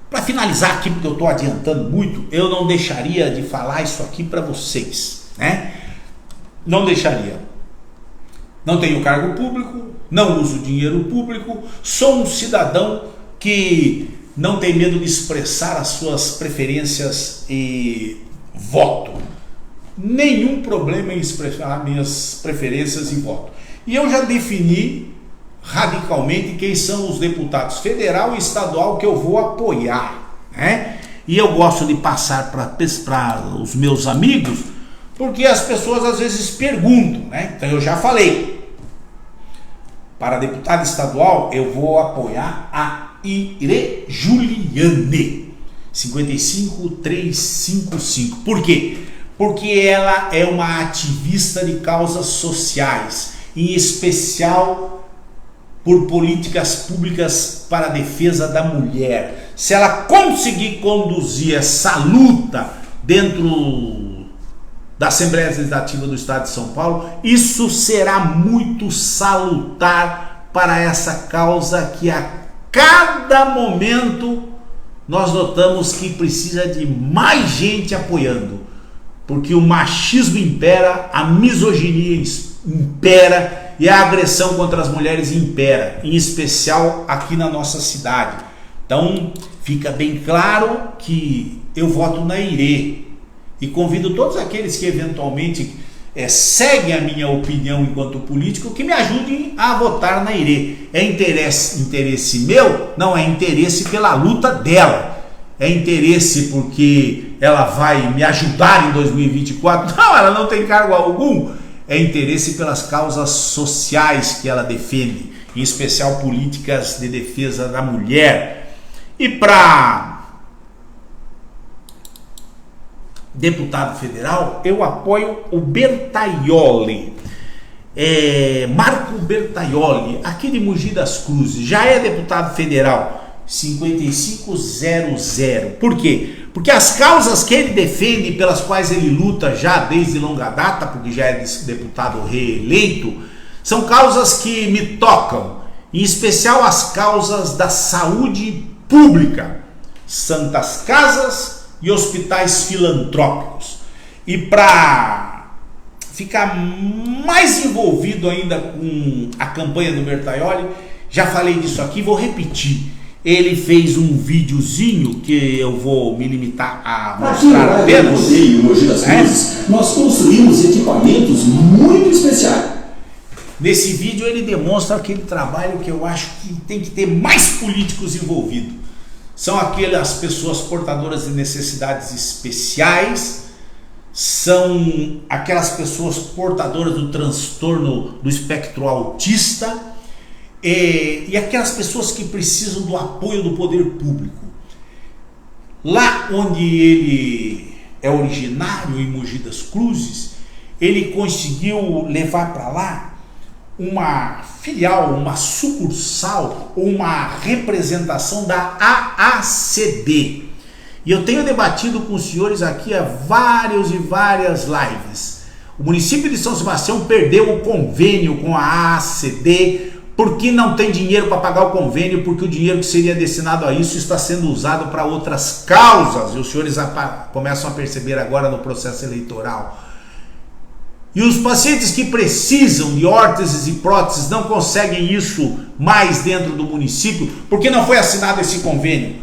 Para finalizar aqui, porque eu estou adiantando muito, eu não deixaria de falar isso aqui para vocês, né? Não deixaria. Não tenho cargo público, não uso dinheiro público, sou um cidadão que não tem medo de expressar as suas preferências e voto. Nenhum problema em expressar minhas preferências e voto. E eu já defini radicalmente quem são os deputados federal e estadual que eu vou apoiar, né? E eu gosto de passar para os meus amigos, porque as pessoas às vezes perguntam, né? Então eu já falei, para deputado estadual eu vou apoiar a Ire Juliane 55355. Por quê? Porque ela é uma ativista de causas sociais, em especial por políticas públicas para a defesa da mulher. se ela conseguir conduzir essa luta dentro da Assembleia Legislativa do Estado de São Paulo, isso será muito salutar para essa causa que a cada momento nós notamos que precisa de mais gente apoiando, porque o machismo impera, a misoginia impera e a agressão contra as mulheres impera, em especial aqui na nossa cidade. Então fica bem claro que eu voto na Irê e convido todos aqueles que eventualmente seguem a minha opinião enquanto político que me ajudem a votar na Irê. É interesse meu? Não, é interesse pela luta dela. É interesse porque ela vai me ajudar em 2024? Não, ela não tem cargo algum. É interesse pelas causas sociais que ela defende, em especial políticas de defesa da mulher. E para deputado federal, eu apoio o Bertaioli, Marco Bertaioli, aqui de Mogi das Cruzes, já é deputado federal, 5500. Por quê? Porque as causas que ele defende, pelas quais ele luta já desde longa data, porque já é deputado reeleito, são causas que me tocam, em especial as causas da saúde pública, santas casas e hospitais filantrópicos. E para ficar mais envolvido ainda com a campanha do Bertaioli, já falei disso aqui, vou repetir. Ele fez um videozinho que eu vou me limitar a mostrar apenas. Aqui no Mogi das Cruzes, nós construímos equipamentos muito especiais. Nesse vídeo ele demonstra aquele trabalho que eu acho que tem que ter mais políticos envolvidos. São aquelas pessoas portadoras de necessidades especiais, são aquelas pessoas portadoras do transtorno do espectro autista e aquelas pessoas que precisam do apoio do poder público. Lá onde ele é originário, em Mogi das Cruzes, ele conseguiu levar para lá uma filial, uma sucursal, uma representação da AACD. E eu tenho debatido com os senhores aqui há várias lives. O município de São Sebastião perdeu o convênio com a AACD porque não tem dinheiro para pagar o convênio, porque o dinheiro que seria destinado a isso está sendo usado para outras causas, e os senhores começam a perceber agora no processo eleitoral. E os pacientes que precisam de órteses e próteses não conseguem isso mais dentro do município, porque não foi assinado esse convênio.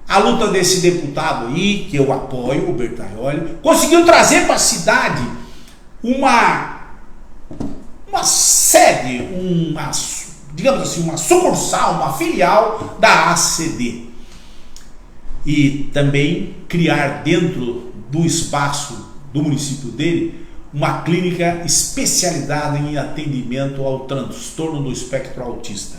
A luta desse deputado aí, que eu apoio, o Bertaioli, conseguiu trazer para a cidade uma sede, digamos assim, uma sucursal, uma filial da ACD. E também criar dentro do espaço do município dele uma clínica especializada em atendimento ao transtorno do espectro autista.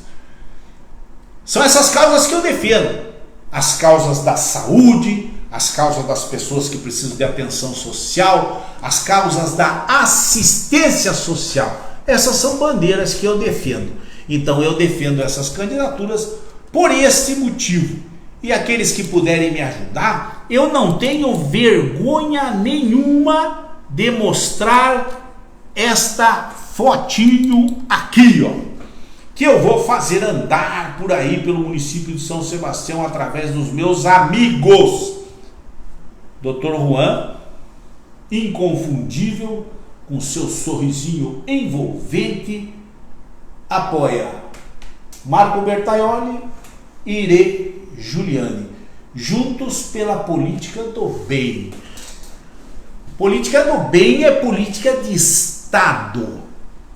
São essas causas que eu defendo. As causas da saúde, as causas das pessoas que precisam de atenção social, as causas da assistência social. Essas são bandeiras que eu defendo. Então eu defendo essas candidaturas por este motivo. E aqueles que puderem me ajudar, eu não tenho vergonha nenhuma de mostrar esta fotinho aqui, ó, que eu vou fazer andar por aí pelo município de São Sebastião através dos meus amigos. Dr. Juan, inconfundível, com seu sorrisinho envolvente, apoia Marco Bertaioli e Irê Juliane, juntos pela política do bem. Política do bem é política de Estado,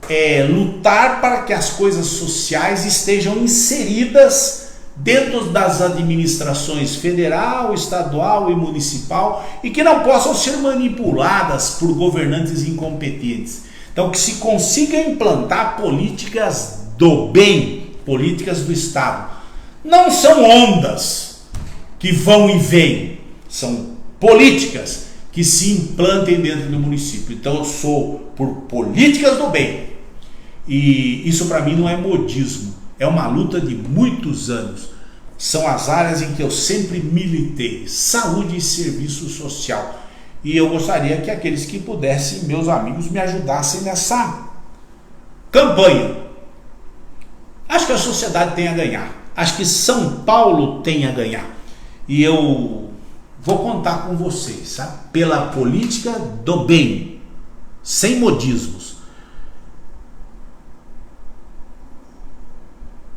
é lutar para que as coisas sociais estejam inseridas dentro das administrações federal, estadual e municipal e que não possam ser manipuladas por governantes incompetentes. Então que se consiga implantar políticas do bem, políticas do Estado. Não são ondas que vão e vêm, são políticas que se implantem dentro do município. Então eu sou por políticas do bem. E isso para mim não é modismo, é uma luta de muitos anos. são as áreas em que eu sempre militei: saúde e serviço social. E eu gostaria que aqueles que pudessem, meus amigos, me ajudassem nessa campanha. Acho que a sociedade tem a ganhar. Acho que São Paulo tem a ganhar. E eu vou contar com vocês, sabe? Pela política do bem, sem modismos.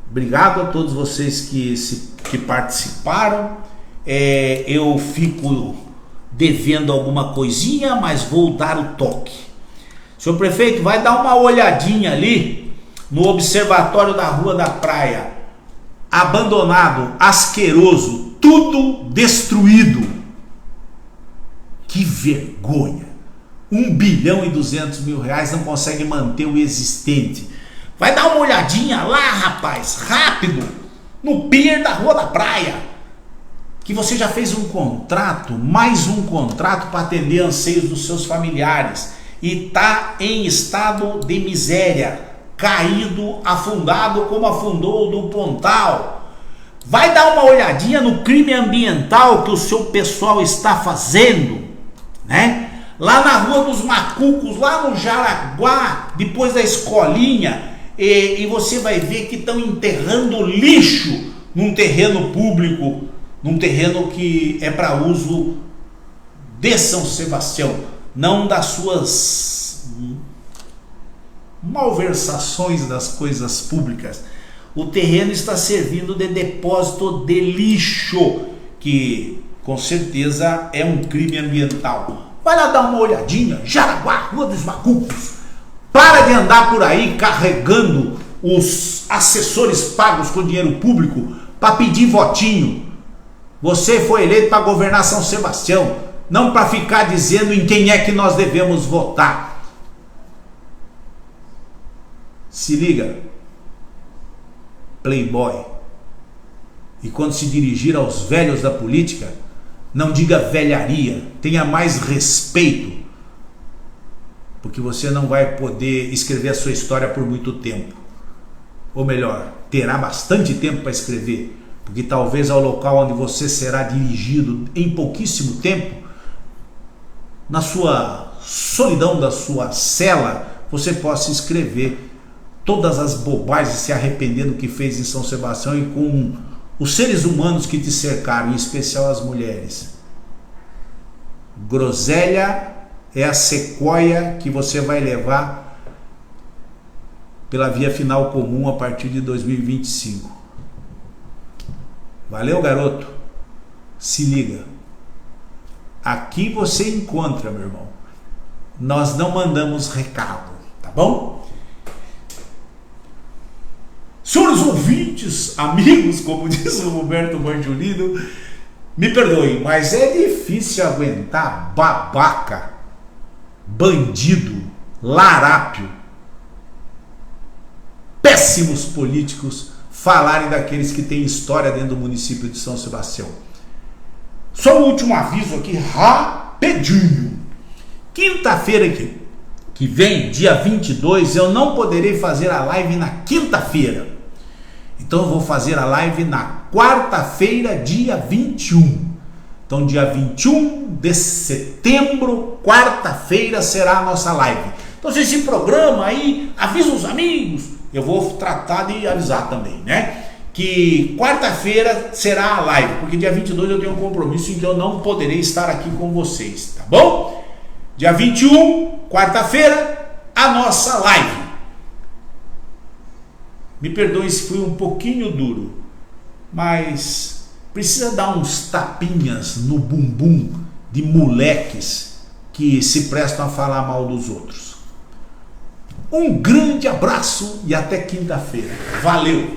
Obrigado a todos vocês que participaram. Eu fico devendo alguma coisinha, mas vou dar o toque. Senhor prefeito, vai dar uma olhadinha ali no observatório da Rua da Praia. Abandonado, asqueroso, tudo destruído. Que vergonha. 1.200 bilhão não consegue manter o existente. Vai dar uma olhadinha lá, rapaz, rápido, no pier da Rua da Praia, que você já fez um contrato, mais um contrato para atender anseios dos seus familiares, e está em estado de miséria, caído, afundado como afundou o do Pontal. Vai dar uma olhadinha no crime ambiental que o seu pessoal está fazendo, né? Lá na Rua dos Macucos, lá no Jaraguá, depois da escolinha, e você vai ver que estão enterrando lixo num terreno público, num terreno que é para uso de São Sebastião, não das suas malversações das coisas públicas. O terreno está servindo de depósito de lixo, que com certeza é um crime ambiental. Vai lá dar uma olhadinha, Jaraguá, Rua dos Macucos. Para de andar por aí carregando os assessores pagos com dinheiro público para pedir votinho. Você foi eleito para governar São Sebastião, não para ficar dizendo em quem é que nós devemos votar. Se liga, playboy. E quando se dirigir aos velhos da política, não diga velharia, tenha mais respeito, porque você não vai poder escrever a sua história por muito tempo. Ou melhor, terá bastante tempo para escrever, porque talvez ao local onde você será dirigido em pouquíssimo tempo, na sua solidão da sua cela, você possa escrever todas as bobagens, se arrependendo do que fez em São Sebastião e com os seres humanos que te cercaram, em especial as mulheres. Groselha é a sequoia que você vai levar pela via final comum a partir de 2025. Valeu, garoto? Se liga. Aqui você encontra, meu irmão. Nós não mandamos recado, tá bom? Senhores ouvintes, amigos, como diz o Roberto Mangiolino, me perdoem, mas é difícil aguentar babaca, bandido, larápio, péssimos políticos falarem daqueles que têm história dentro do município de São Sebastião. Só um último aviso aqui, rapidinho. Quinta-feira que vem, dia 22, eu não poderei fazer a live na quinta-feira. Então eu vou fazer a live na quarta-feira, dia 21. Então dia 21 de setembro, quarta-feira, será a nossa live. Então você se programa aí, avisa os amigos. Eu vou tratar de avisar também, né? Que quarta-feira será a live, porque dia 22 eu tenho um compromisso, então eu não poderei estar aqui com vocês, tá bom? Dia 21, quarta-feira, a nossa live. Me perdoe se fui um pouquinho duro, mas precisa dar uns tapinhas no bumbum de moleques que se prestam a falar mal dos outros. Um grande abraço e até quinta-feira. Valeu!